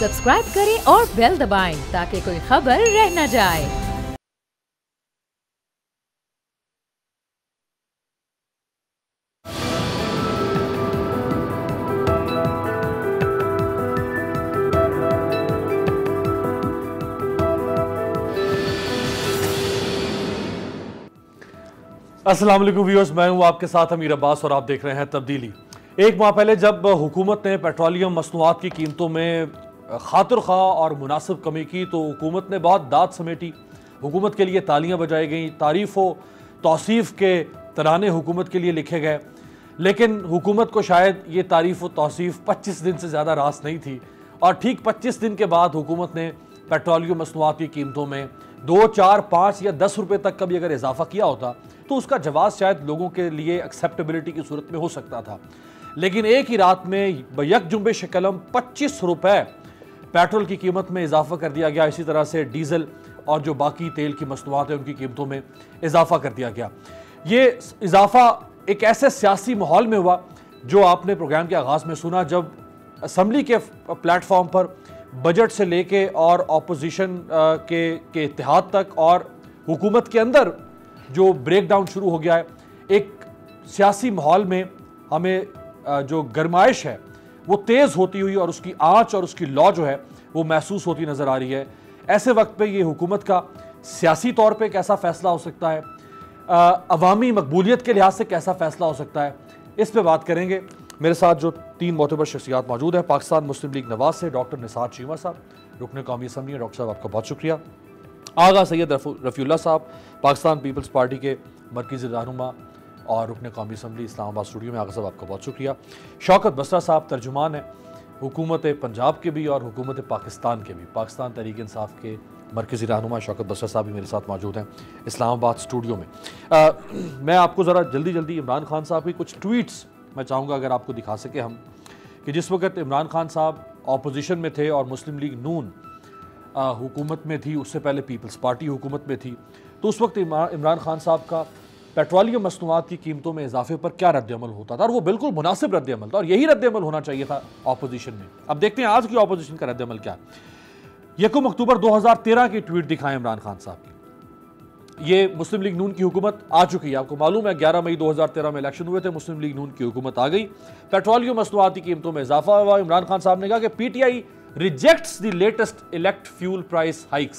Subscribe करें और bell दबाएं ताकि कोई खबर रह न जाए। अस्सलाम वालेकुम व्यूअर्स, मैं हूं आपके साथ अमीर अब्बास और आप देख रहे हैं तब्दीली। एक माह पहले जब हुकूमत ने पेट्रोलियम मसनूआत की कीमतों में खातिर खा और मुनासिब कमी की तो हुकूमत ने बहुत दाद समेटी। हुकूमत के लिए तालियां बजाई गई, तारीफ़ व तौसीफ़ के तराने हुकूमत के लिए लिखे गए, लेकिन हुकूमत को शायद ये तारीफ़ व तौसीफ़ 25 दिन से ज़्यादा रास नहीं थी। और ठीक 25 दिन के बाद हुकूमत ने पेट्रोलियम मसनूआत की कीमतों में 2, 4, 5 या 10 रुपये तक का भी अगर इजाफा किया होता तो उसका जवाब शायद लोगों के लिए एक्सेप्टेबिलिटी की सूरत में हो सकता था। लेकिन एक ही रात में यक जुम्बे कलम 25 रुपए पेट्रोल की कीमत में इजाफा कर दिया गया। इसी तरह से डीजल और जो बाकी तेल की मसनूआत है उनकी कीमतों में इजाफा कर दिया गया। ये इजाफा एक ऐसे सियासी माहौल में हुआ जो आपने प्रोग्राम के आगाज में सुना, जब असम्बली के प्लेटफॉर्म पर बजट से लेके और अपोजिशन के इत्तेहाद तक और हुकूमत के अंदर जो ब्रेकडाउन शुरू हो गया है, एक सियासी माहौल में हमें जो गरमाइश है वो तेज़ होती हुई और उसकी आंच और उसकी लौ जो है वो महसूस होती नज़र आ रही है। ऐसे वक्त पे ये हुकूमत का सियासी तौर पे कैसा फ़ैसला हो सकता है, अवामी मकबूलियत के लिहाज से कैसा फ़ैसला हो सकता है, इस पे बात करेंगे। मेरे साथ जो 3 मोतबर शख्सियात मौजूद है, पाकिस्तान मुस्लिम लीग नवाज से डॉक्टर निसार चीमा साहब, रुकन कौमी असम्बली। डॉक्टर साहब आपका बहुत शुक्रिया। आगा सैयद रफ़ीउल्लाह साहब, पाकिस्तान पीपल्स पार्टी के मरकज़ी रहनुमा और रुकन कौमी असम्बली इस्लामाबाद स्टूडियो में। आगा साहब आपका बहुत शुक्रिया। शौकत बसरा साहब तर्जुमान है हुकूमत पंजाब के भी और हुकूमत पाकिस्तान के भी, पाकिस्तान तहरीक इंसाफ के मरकज़ी रहनुमा शौकत बसरा साहब भी मेरे साथ मौजूद हैं इस्लामाबाद स्टूडियो में। मैं आपको ज़रा जल्दी इमरान खान साहब की कुछ ट्वीट्स मैं चाहूँगा अगर आपको दिखा सके हम, कि जिस वक्त इमरान खान साहब अपोजिशन में थे और मुस्लिम लीग नून हुकूमत में थी, उससे पहले पीपल्स पार्टी हुकूमत में थी, तो उस वक्त इमरान खान साहब का पेट्रोलियम मसनूआत की कीमतों में इजाफे पर क्या रद्दअमल होता था, और वो बिल्कुल मुनासिब रद्दअमल था और यही रद्दअमल होना चाहिए था अपोजिशन में। अब देखते हैं आज की अपोजिशन का रद्दअमल क्या है। 1 अक्टूबर 2013 की ट्वीट दिखाएं इमरान खान साहब की। ये मुस्लिम लीग नून की हुकूमत आ चुकी है, आपको मालूम है 11 मई 2013 में इलेक्शन हुए थे, मुस्लिम लीग नून की हुकूमत आ गई, पेट्रोलियम मसनूआत की कीमतों में इजाफा हुआ। इमरान खान साहब ने कहा कि PTI rejects the latest elect fuel price hikes.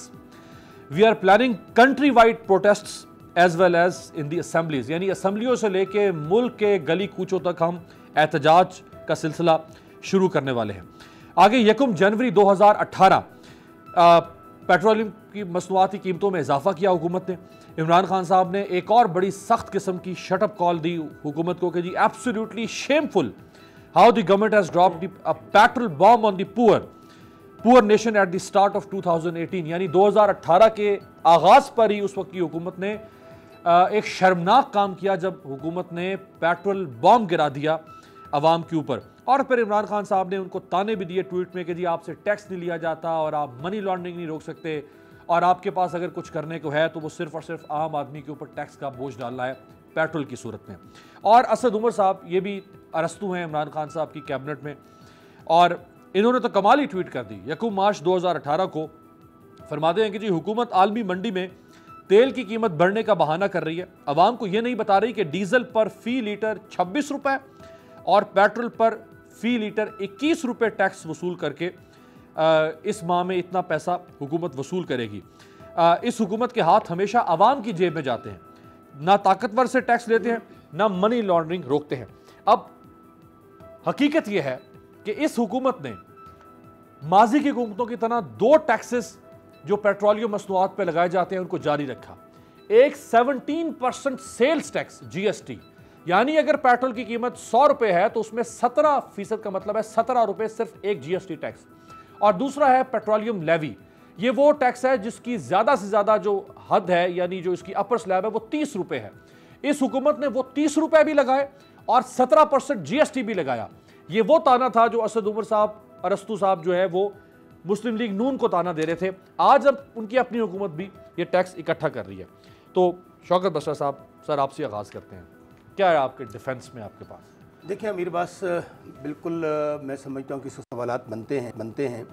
We are planning country-wide protests as well as in the assemblies. यानी असम्बलियों से लेके मुल्क के गली कूचों तक हम एहतजाज का सिलसिला शुरू करने वाले हैं। आगे 1 जनवरी 2018 पेट्रोलियम की मसनूआत की कीमतों में इजाफा किया हुकूमत ने। इमरान खान साहब ने एक और बड़ी सख्त किस्म की शटअप कॉल दी हुकूमत को कि जी absolutely shameful how the government has dropped a petrol bomb on the poor nation at the start of 2018। यानी 2018 के आगाज पर ही उस वक्त की हुकूमत ने एक शर्मनाक काम किया जब हुकूमत ने पेट्रोल बॉम्ब गिरा दिया अवाम के ऊपर। और फिर इमरान खान साहब ने उनको ताने भी दिए ट्वीट में कि जी आपसे टैक्स नहीं लिया जाता और आप मनी लॉन्ड्रिंग नहीं रोक सकते, और आपके पास अगर कुछ करने को है तो वो सिर्फ और सिर्फ आम आदमी के ऊपर टैक्स का बोझ डालना है पेट्रोल की सूरत में। और असद उमर साहब ये भी अरस्तू हैं इमरान खान साहब की कैबिनेट में, और इन्होंने तो कमाल ही ट्वीट कर दी। 1 मार्च 2018 को फरमाते हैं कि जी हुकूमत आलमी मंडी में तेल की कीमत बढ़ने का बहाना कर रही है, अवाम को यह नहीं बता रही कि डीजल पर फी लीटर 26 रुपए और पेट्रोल पर फी लीटर 21 रुपए टैक्स वसूल करके इस माह में इतना पैसा हुकूमत वसूल करेगी। इस हुकूमत के हाथ हमेशा अवाम की जेब में जाते हैं, ना ताकतवर से टैक्स लेते हैं ना मनी लॉन्ड्रिंग रोकते हैं। अब हकीकत यह है कि इस हुकूमत ने माजी की हुकूमतों की तरह 2 टैक्सेस जो पेट्रोलियम मसनूआत पर लगाए जाते हैं उनको जारी रखा। एक 17% सेल्स टैक्स जीएसटी, यानी अगर पेट्रोल की कीमत 100 रुपए है तो उसमें 17% का मतलब है 17 रुपए सिर्फ एक जीएसटी टैक्स। और दूसरा है पेट्रोलियम लेवी, ये वो टैक्स है जिसकी ज्यादा से ज्यादा जो हद है यानी जो इसकी अपर स्लैब है वो 30 रुपए है। इस हुकूमत ने वो 30 रुपए भी लगाए और 17% जीएसटी भी लगाया। ये वो ताना था जो असद उमर साहब, अरस्तू साहब जो है वो मुस्लिम लीग नून को ताना दे रहे थे। आज अब उनकी अपनी हुकूमत भी ये टैक्स इकट्ठा कर रही है। तो शौकत बसरा साहब, सर आपसे आगाज करते हैं, क्या है आपके डिफेंस में आपके पास? देखिए अमीर बास, बिल्कुल मैं समझता हूँ कि सवालात बनते हैं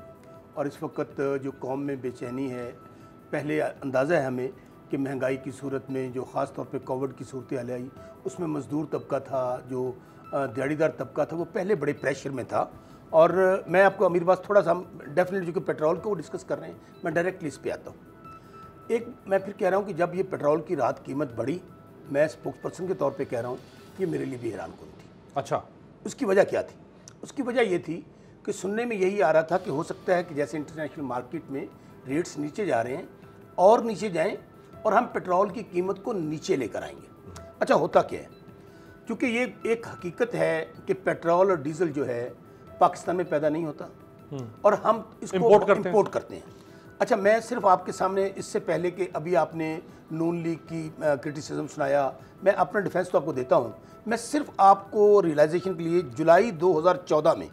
और इस वक्त जो कौम में बेचैनी है, पहले अंदाज़ा है हमें कि महंगाई की सूरत में जो ख़ास तौर पे कोविड की सूरत हाल आई, उसमें मज़दूर तबका था, जो दिहाड़ीदार तबका था, वो पहले बड़े प्रेशर में था। और मैं आपको अमीर बात थोड़ा सा डेफिनेटली जो कि पेट्रोल को वो डिस्कस कर रहे हैं, मैं डायरेक्टली इस पे आता हूँ। एक मैं फिर कह रहा हूँ कि जब ये पेट्रोल की रात कीमत बढ़ी, मैं स्पोक्स पर्सन के तौर पे कह रहा हूँ, ये मेरे लिए भी हैरान कुन थी। अच्छा, उसकी वजह क्या थी? उसकी वजह ये थी कि सुनने में यही आ रहा था कि हो सकता है कि जैसे इंटरनेशनल मार्केट में रेट्स नीचे जा रहे हैं और नीचे जाएं और हम पेट्रोल की कीमत को नीचे लेकर आएंगे। अच्छा, होता क्या है? क्योंकि ये एक हकीकत है कि पेट्रोल और डीजल जो है पाकिस्तान में पैदा नहीं होता और हम इसको इंपोर्ट करते हैं। अच्छा, मैं सिर्फ आपके सामने इससे पहले कि अभी आपने नून लीग की क्रिटिसिज्म सुनाया, मैं अपना डिफेंस तो आपको देता हूँ। मैं सिर्फ आपको रियलाइजेशन के लिए जुलाई 2014 में,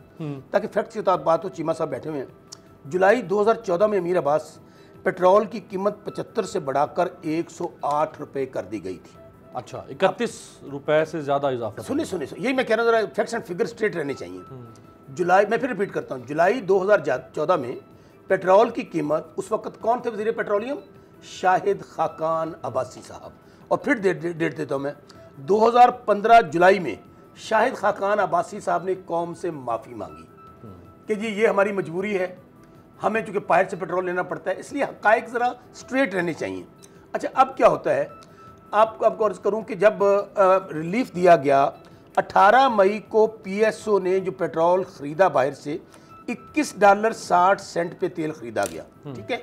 ताकि फैक्ट के साथ बात हो, चीमा साहब बैठे हुए हैं, जुलाई 2014 में अमीर अब्बास पेट्रोल की कीमत 75 से बढ़ाकर 108 रुपये कर दी गई थी। अच्छा, 31 रुपए से ज़्यादा इजाफा। सुनिए, यही मैं कह रहा हूँ, जरा फैक्ट्स एंड फिगर स्ट्रेट रहने चाहिए। जुलाई, मैं फिर रिपीट करता हूँ, जुलाई 2014 में पेट्रोल की कीमत, उस वक्त कौन थे वज़ीर पेट्रोलियम? शाहिद खाकान अब्बासी साहब। और फिर डेट देता हूँ मैं, 2015 जुलाई में शाहिद खाकान अब्बासी साहब ने कौम से माफ़ी मांगी कि जी ये हमारी मजबूरी है, हमें चूँकि बाहर से पेट्रोल लेना पड़ता है, इसलिए हक़ाइक़ ज़रा स्ट्रेट रहने चाहिए। अच्छा, अब क्या होता है, आपको अर्ज़ करूँ कि जब रिलीफ दिया गया, 18 मई को PSO ने जो पेट्रोल ख़रीदा बाहर से, $21.60 पे तेल ख़रीदा गया। ठीक है,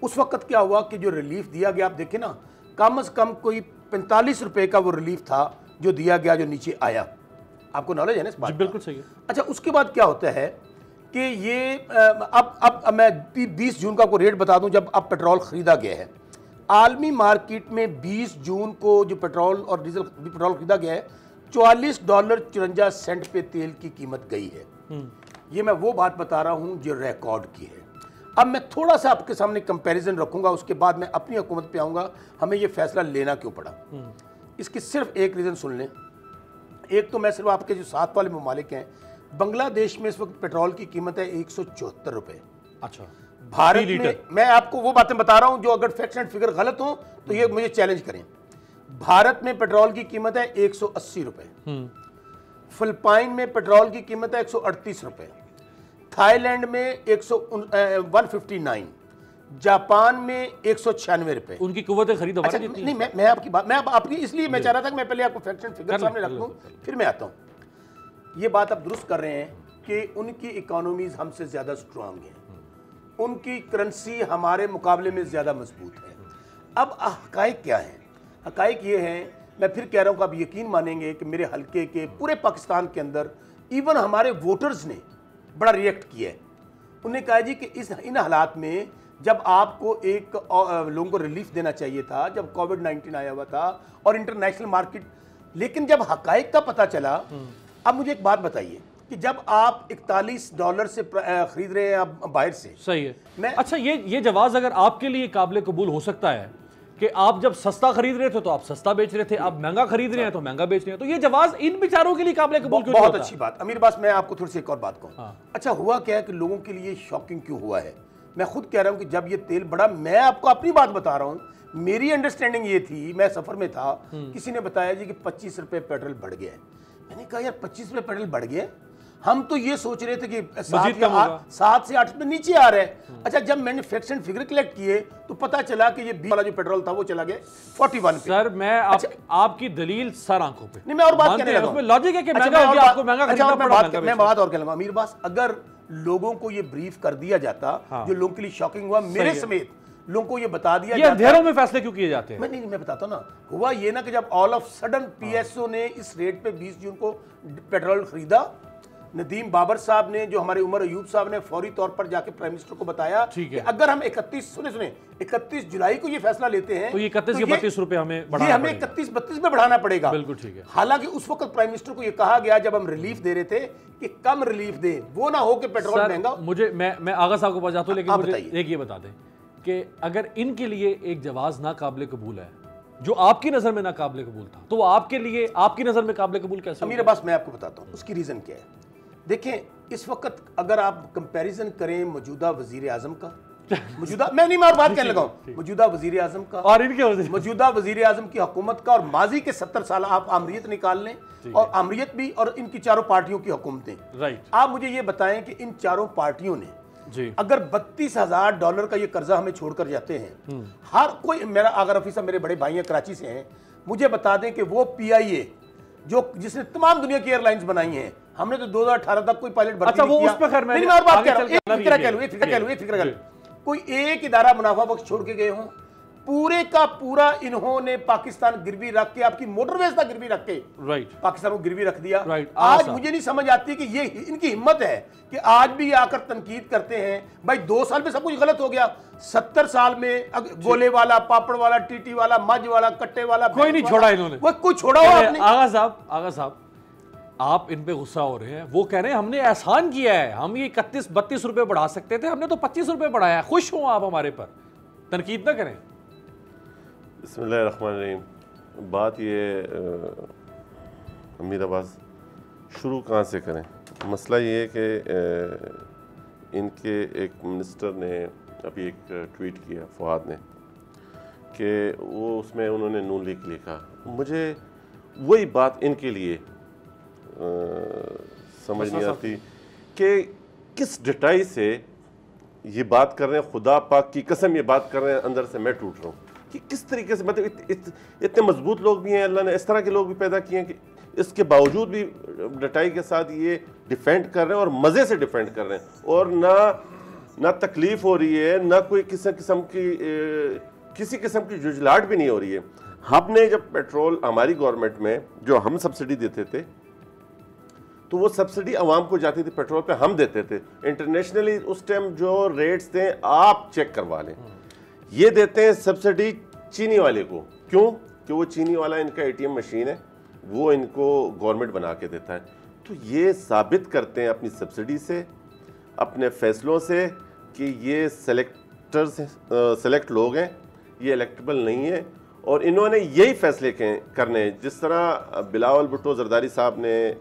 उस वक्त क्या हुआ कि जो रिलीफ दिया गया, आप देखें ना, कम से कम कोई 45 रुपए का वो रिलीफ था जो दिया गया, जो नीचे आया। आपको नॉलेज है ना इस बात? बिल्कुल सही है। अच्छा, उसके बाद क्या होता है कि ये अब मैं 20 जून का आपको रेट बता दूं, जब अब पेट्रोल ख़रीदा गया है आलमी मार्केट में 20 जून को जो पेट्रोल और डीजल पेट्रोल ख़रीदा गया है, $44.54 पे तेल की कीमत गई है। ये मैं वो बात बता रहा हूँ जो रिकॉर्ड की है। अब मैं थोड़ा सा आपके सामने कंपैरिजन रखूंगा, उसके बाद मैं अपनी हुकूमत पे आऊँगा, हमें ये फैसला लेना क्यों पड़ा। इसकी सिर्फ एक रीज़न सुन लें। एक तो मैं सिर्फ आपके जो साथ वाले ममालिक हैं, बांग्लादेश में इस वक्त पेट्रोल की कीमत है 174 रुपये। अच्छा, भारत में, मैं आपको वो बातें बता रहा हूँ जो अगर फैक्ट्स एंड फिगर गलत हो तो ये मुझे चैलेंज करें। भारत में पेट्रोल की कीमत है 180 रुपये, फिलिपाइन में पेट्रोल की कीमत है 138 रुपये, थाईलैंड में 159, जापान में 196 रुपये। उनकी कुव्वत खरीद अच्छा, नहीं, मैं आपकी बात, मैं आपकी इसलिए मैं चाह रहा था कि मैं पहले आपको फैक्ट्स एंड फिगर सामने रख लूं, फिर मैं आता हूं। ये बात आप दुरुस्त कर रहे हैं कि उनकी इकोनॉमीज हमसे ज़्यादा स्ट्रांग है, उनकी करेंसी हमारे मुकाबले में ज़्यादा मजबूत है। अब हक़ाइक़ क्या है? हक़ाइक़ ये हैं, मैं फिर कह रहा हूँ कि आप यकीन मानेंगे कि मेरे हल्के के पूरे पाकिस्तान के अंदर इवन हमारे वोटर्स ने बड़ा रिएक्ट किया है। उन्होंने कहा जी कि इन हालात में जब आपको एक लोगों को रिलीफ देना चाहिए था, जब कोविड-19 आया हुआ था और इंटरनेशनल मार्केट, लेकिन जब हक़ाइक़ का पता चला। अब मुझे एक बात बताइए कि जब आप $41 से खरीद रहे हैं आप बाहर से, सही है। अच्छा, ये जवाब अगर आपके लिए काबिल कबूल हो सकता है कि आप जब सस्ता खरीद रहे थे तो आप सस्ता बेच रहे थे, आप महंगा खरीद रहे हैं तो महंगा बेच रहे हैं, तो ये जवाब इन बेचारों के लिए काबिल कबूल क्यों? बहुत अच्छी बात अमीर बास, मैं आपको थोड़ी सी एक और बात कहूँ। अच्छा, हुआ क्या है कि लोगों के लिए शॉकिंग क्यों हुआ है? मैं खुद कह रहा हूँ कि जब ये तेल बढ़ा, मैं आपको अपनी बात बता रहा हूँ, मेरी अंडरस्टैंडिंग ये थी, मैं सफर में था, किसी ने बताया जी कि 25 रुपये पेट्रोल बढ़ गया है। मैंने कहा यार 25 रुपये पेट्रोल बढ़ गया, हम तो ये सोच रहे थे कि 7 से 8 रुपये नीचे आ रहा है। अच्छा, जब मैंने फैक्ट्स एंड फिगर कलेक्ट किए तो पता चला कि ये 20 वाला जो पेट्रोल था वो चला गया 41 पे। सर, मैं आपकी दलील सर आंखों पे नहीं, मैं और बात कहने लगा, उसमें लॉजिक है कि महंगा हो गया, आपको महंगा खरीदना पड़ा। मैं बात और कहूंगा अमीर बास, अगर लोगों को ये ब्रीफ कर दिया जाता, जो लोगों के लिए शॉकिंग हुआ, मेरे समेत लोगों को ये बता दिया जाता। अंधेरों में फैसले क्यों किए जाते हैं? मैं बताता हूं ना, हुआ ये ना कि जब ऑल ऑफ सडन PSO ने इस रेट पे 20 जून को पेट्रोल खरीदा, नदीम बाबर साहब ने, जो हमारे उमर अयूब साहब ने फौरी तौर पर जाके प्राइम मिनिस्टर को बताया कि अगर हम 31 जुलाई को ये फैसला लेते हैं तो ये 31 या 32 रुपए हमें 31-32 में बढ़ाना पड़ेगा। बिल्कुल ठीक है। हालांकि उस वक्त प्राइम मिनिस्टर को ये कहा गया जब हम रिलीफ दे रहे थे कि कम रिलीफ दें, वो ना हो कि पेट्रोल महंगा। मैं आगा साहब को पास जाता हूं, लेकिन मुझे एक ये बता दें कि अगर इनके लिए एक जवाज ना काबिल कबूल है, जो आपकी नजर में ना काबिल कबूल था, तो वो आपके लिए आपकी नजर में काबिल कबूल कैसे? अमीर अब्बास, मैं आपको बताता हूं उसकी रीजन क्या है। देखें, इस वक्त अगर आप कंपैरिजन करें मौजूदा वजीर आजम का, मौजूदा, मैं नहीं मैं बात कहने लगा हूं, मौजूदा वजीर आजम का और इनके मौजूदा वजीर आजम की हुकूमत का और माजी के 70 साल आप आमरीत निकाल लें, और आमरीत भी और इनकी चारों पार्टियों की हुकूमतें, राइट। आप मुझे ये बताएं कि इन चारों पार्टियों ने जी अगर $32,000 का ये कर्जा हमें छोड़कर जाते हैं, हर कोई, मेरा आगर रफी साहब मेरे बड़े भाई हैं, कराची से हैं, मुझे बता दें कि वो PIA जो जिसने तमाम दुनिया की एयरलाइंस बनाई हैं, हमने तो 2018 तक कोई पायलट भर्ती अच्छा, नहीं वो किया। उस पे खैर नहीं, मैं और बात कह रहा हूं, आगे चल के एक फिक्र कोई एक इदारा मुनाफा बख्श छोड़ के गए हों, पूरे का पूरा इन्होंने पाकिस्तान गिरवी रख के, आपकी मोटरवेज तक गिरवी रख के, राइट, पाकिस्तान को गिरवी रख दिया। राइट। आज मुझे नहीं समझ आती कि ये इनकी हिम्मत है कि आज भी ये आकर तनकीद करते हैं, भाई 2 साल में सब कुछ गलत हो गया, 70 साल में गोले वाला, पापड़ वाला, टीटी वाला, मज वाला, कट्टे वाला कोई नहीं छोड़ा इन्होंने, वो कोई छोड़ा हो आपने। आगा साहब आप इन पे गुस्सा हो रहे हैं, वो कह रहे हैं हमने एहसान किया है, हम ये 31-32 रुपए बढ़ा सकते थे, हमने तो 25 रुपए बढ़ाया है, खुश हो आप हमारे पर, तनकीद ना करें। बिस्मिल्लाहिर्रहमानिर्रहीम। बात ये हमीद अब्बास शुरू कहाँ से करें? मसला ये है कि इनके एक मिनिस्टर ने अभी एक ट्वीट किया, फवाद ने, कि वो उसमें उन्होंने नून लीग लिखा। मुझे वही बात इनके लिए समझ नहीं आती कि किस डटाई से ये बात कर रहे हैं, खुदा पाक की कसम ये बात कर रहे हैं, अंदर से मैं टूट रहा हूँ कि किस तरीके से, मतलब इतने मजबूत लोग भी हैं, अल्लाह ने इस तरह के लोग भी पैदा किए हैं कि इसके बावजूद भी डटाई के साथ ये डिफेंड कर रहे हैं और मज़े से डिफेंड कर रहे हैं, और ना तकलीफ हो रही है, ना कोई किसी किस्म की जुझलाहट भी नहीं हो रही है। हमने जब पेट्रोल, हमारी गवर्नमेंट में जो हम सब्सिडी देते थे, तो वो सब्सिडी आवाम को जाती थी, पेट्रोल पे हम देते थे। इंटरनेशनली उस टाइम जो रेट्स थे आप चेक करवा लें, ये देते हैं सब्सिडी चीनी वाले को। क्यों? कि वो चीनी वाला इनका ATM मशीन है, वो इनको गवर्नमेंट बना के देता है। तो ये साबित करते हैं अपनी सब्सिडी से, अपने फैसलों से, कि ये सेलेक्ट लोग हैं, ये इलेक्टेबल नहीं है, और इन्होंने यही फैसले करने हैं। जिस तरह बिलावल भुट्टो जरदारी साहब ने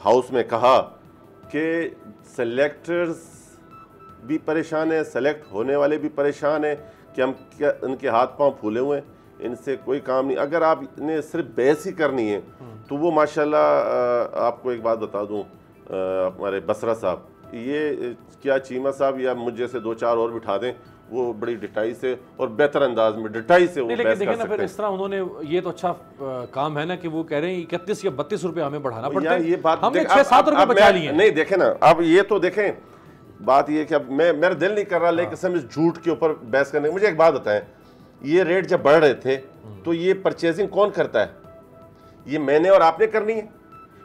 हाउस में कहा कि सेलेक्टर्स भी परेशान है, सेलेक्ट होने वाले भी परेशान हैं, कि हम क्या उनके हाथ पांव फूले हुए हैं, इनसे कोई काम नहीं। अगर आपने सिर्फ बहस ही करनी है तो वो माशाल्लाह, आपको एक बात बता दूं, हमारे बसरा साहब, ये क्या चीमा साहब या मुझ जैसे 2-4 और बिठा दें, वो बड़ी डिटाई से और बेहतर अंदाज में डिटाई से वो बहस कर सकते हैं। फिर इस तरह उन्होंने, ये तो अच्छा काम है ना कि वो कह रहे हैं 31 या 32 रुपए हमें बढ़ाना पड़ता है, ये बात हमने 6-7 रुपए बचा लिए। नहीं देखे ना, अब ये तो देखें, बात ये कि अब मेरा दिल नहीं कर रहा लेकिन इस झूठ के ऊपर बहस करने। मुझे एक बात बताएं, ये रेट जब बढ़ रहे थे तो ये परचेजिंग कौन करता है? ये मैंने और आपने करनी है।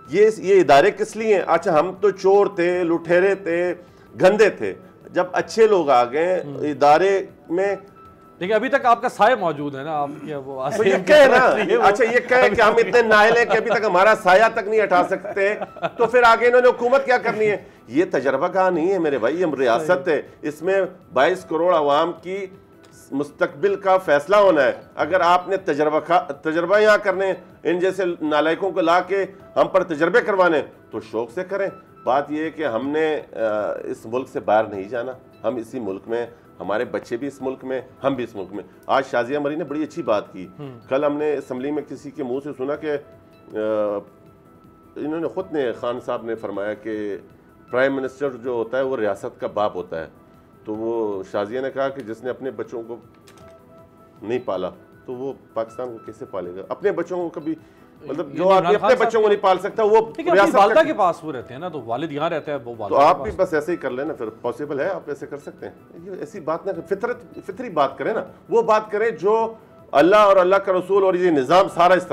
ये इदारे किस लिए हैं? अच्छा, हम तो चोर थे, लुटेरे थे, गंदे थे। जब अच्छे लोग आ गए इदारे में, देखिए अभी तक आपका साया मौजूद है ना, आप तो ये कहे ना, अच्छा ये कहे कि हम इतने नाइल हैं कि अभी तक हमारा साया तक नहीं हटा सकते, तो फिर आगे इन्होंने हुकूमत क्या करनी है? ये तजर्बा कहाँ नहीं है मेरे भाई, ये रियासत है, इसमें 22 करोड़ आवाम की मुस्तकबिल का फैसला होना है। अगर आपने तजर्बा यहाँ करने, इन जैसे नालायकों को ला के हम पर तजर्बे करवाने, तो शौक से करें। बात यह है कि हमने इस मुल्क से बाहर नहीं जाना, हम इसी मुल्क में, हमारे बच्चे भी इस मुल्क में, हम भी इस मुल्क में। आज शाजिया मरी ने बड़ी अच्छी बात की। कल हमने असम्बली में किसी के मुंह से सुना कि इन्होंने खुद ने, खान साहब ने फरमाया कि प्राइम मिनिस्टर जो होता है वो रियासत का बाप होता है। तो वो शाजिया ने कहा कि जिसने अपने बच्चों को नहीं पाला तो वो पाकिस्तान को कैसे पालेगा? अपने बच्चों को कभी, मतलब जो आदमी अपने बच्चों को नहीं पाल सकता वो वालिदा के पास वो रहते हैं ना, तो वालिद यहाँ रहता है, वो तो आप भी बस ऐसे ही कर लेना, फिर पॉसिबल है, आप ऐसे कर सकते हैं। ये ऐसी बात ना, फितरी बात करें ना, वो बात करें जो अल्लाह और अल्लाह का रसूल और ये निज़ाम सारा इस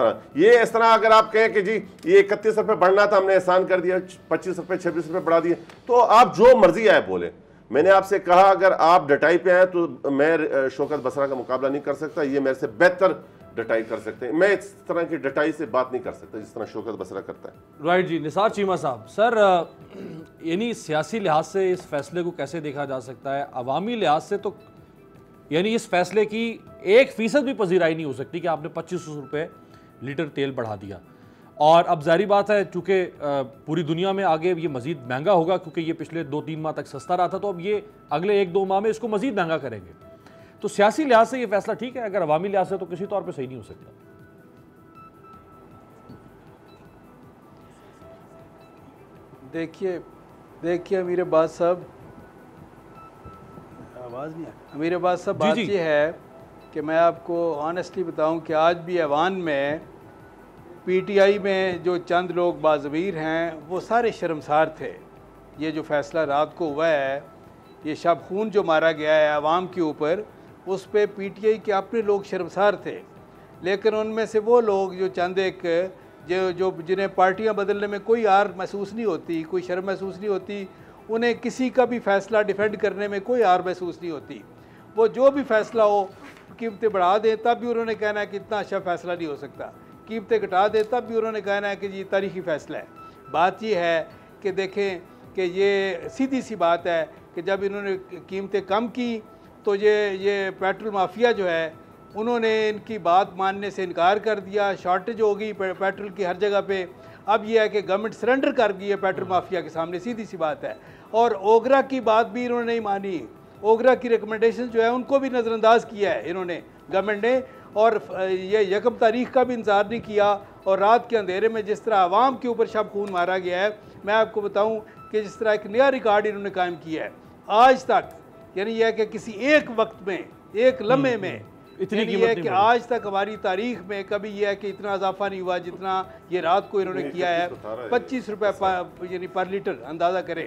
तरह अगर आप कहें कि जी ये 31 रुपये बढ़ना था, हमने एहसान कर दिया, 25 रुपये 26 रुपये बढ़ा दिए, तो आप जो मर्जी आए बोले। मैंने आपसे कहा अगर आप डटाई पे आए तो मैं शौकत बसरा का मुकाबला नहीं कर सकता, ये मेरे से बेहतर डटाई कर सकते हैं। मैं इस तरह की डटाई से बात नहीं कर सकता जिस तरह शौकत बसरा करता है। राइट जी। निसार चीमा साहब, सर यानी सियासी लिहाज से इस फैसले को कैसे देखा जा सकता है? अवामी लिहाज से तो यानी इस फैसले की 1% भी पजीराई नहीं हो सकती कि आपने 2500 रुपये लीटर तेल बढ़ा दिया। और अब जाहिर बात है चूंकि पूरी दुनिया में आगे ये मजीद महंगा होगा, क्योंकि ये पिछले 2-3 माह तक सस्ता रहा था, तो अब ये अगले 1-2 माह में इसको मजीद महंगा करेंगे। तो सियासी लिहाज से ये फैसला ठीक है, अगर अवामी लिहाज से तो किसी तौर पर सही नहीं हो सकता। देखिए अमीर अब्बास साहब, आवाज़ नहीं है। अमीर अब्बास साहब, बात ये है कि मैं आपको ऑनेस्टली बताऊं कि आज भी ऐवान में पीटीआई में जो चंद लोग बाज़मीर हैं वो सारे शर्मसार थे। ये जो फ़ैसला रात को हुआ है, ये शब खून जो मारा गया है आवाम के ऊपर, उस पर पीटीआई के अपने लोग शर्मसार थे। लेकिन उनमें से वो लोग जो चंद एक जो जिन्हें पार्टियां बदलने में कोई आर महसूस नहीं होती, कोई शर्म महसूस नहीं होती, उन्हें किसी का भी फ़ैसला डिफेंड करने में कोई आर महसूस नहीं होती, वो जो भी फ़ैसला हो, कीमतें बढ़ा दें तब भी उन्होंने कहना है कि इतना अच्छा फ़ैसला नहीं हो सकता, कीमतें घटा दें तब भी उन्होंने कहना है कि ये तारीख़ी फ़ैसला है। बात ये है कि देखें कि ये सीधी सी बात है कि जब इन्होंने कीमतें कम की तो ये पेट्रोल माफिया जो है उन्होंने इनकी बात मानने से इनकार कर दिया, शॉर्टेज हो गई पेट्रोल की हर जगह पे। अब यह है कि गवर्नमेंट सरेंडर कर गई है पेट्रोल माफिया के सामने, सीधी सी बात है। और ओगरा की बात भी इन्होंने नहीं मानी, ओगरा की रिकमेंडेशन जो है उनको भी नज़रअंदाज किया है इन्होंने, गवर्नमेंट ने। और ये 1 तारीख का भी इंतज़ार नहीं किया। और रात के अंधेरे में जिस तरह आवाम के ऊपर शब खून मारा गया है, मैं आपको बताऊँ कि जिस तरह एक नया रिकॉर्ड इन्होंने कायम किया है आज तक, यानी यह है कि किसी एक वक्त में, एक लम्हे में इतनी है कि आज तक हमारी तारीख में कभी यह है कि इतना इजाफा नहीं हुआ जितना ये रात को इन्होंने किया है। 25 रुपये यानी पर लीटर, अंदाज़ा करें।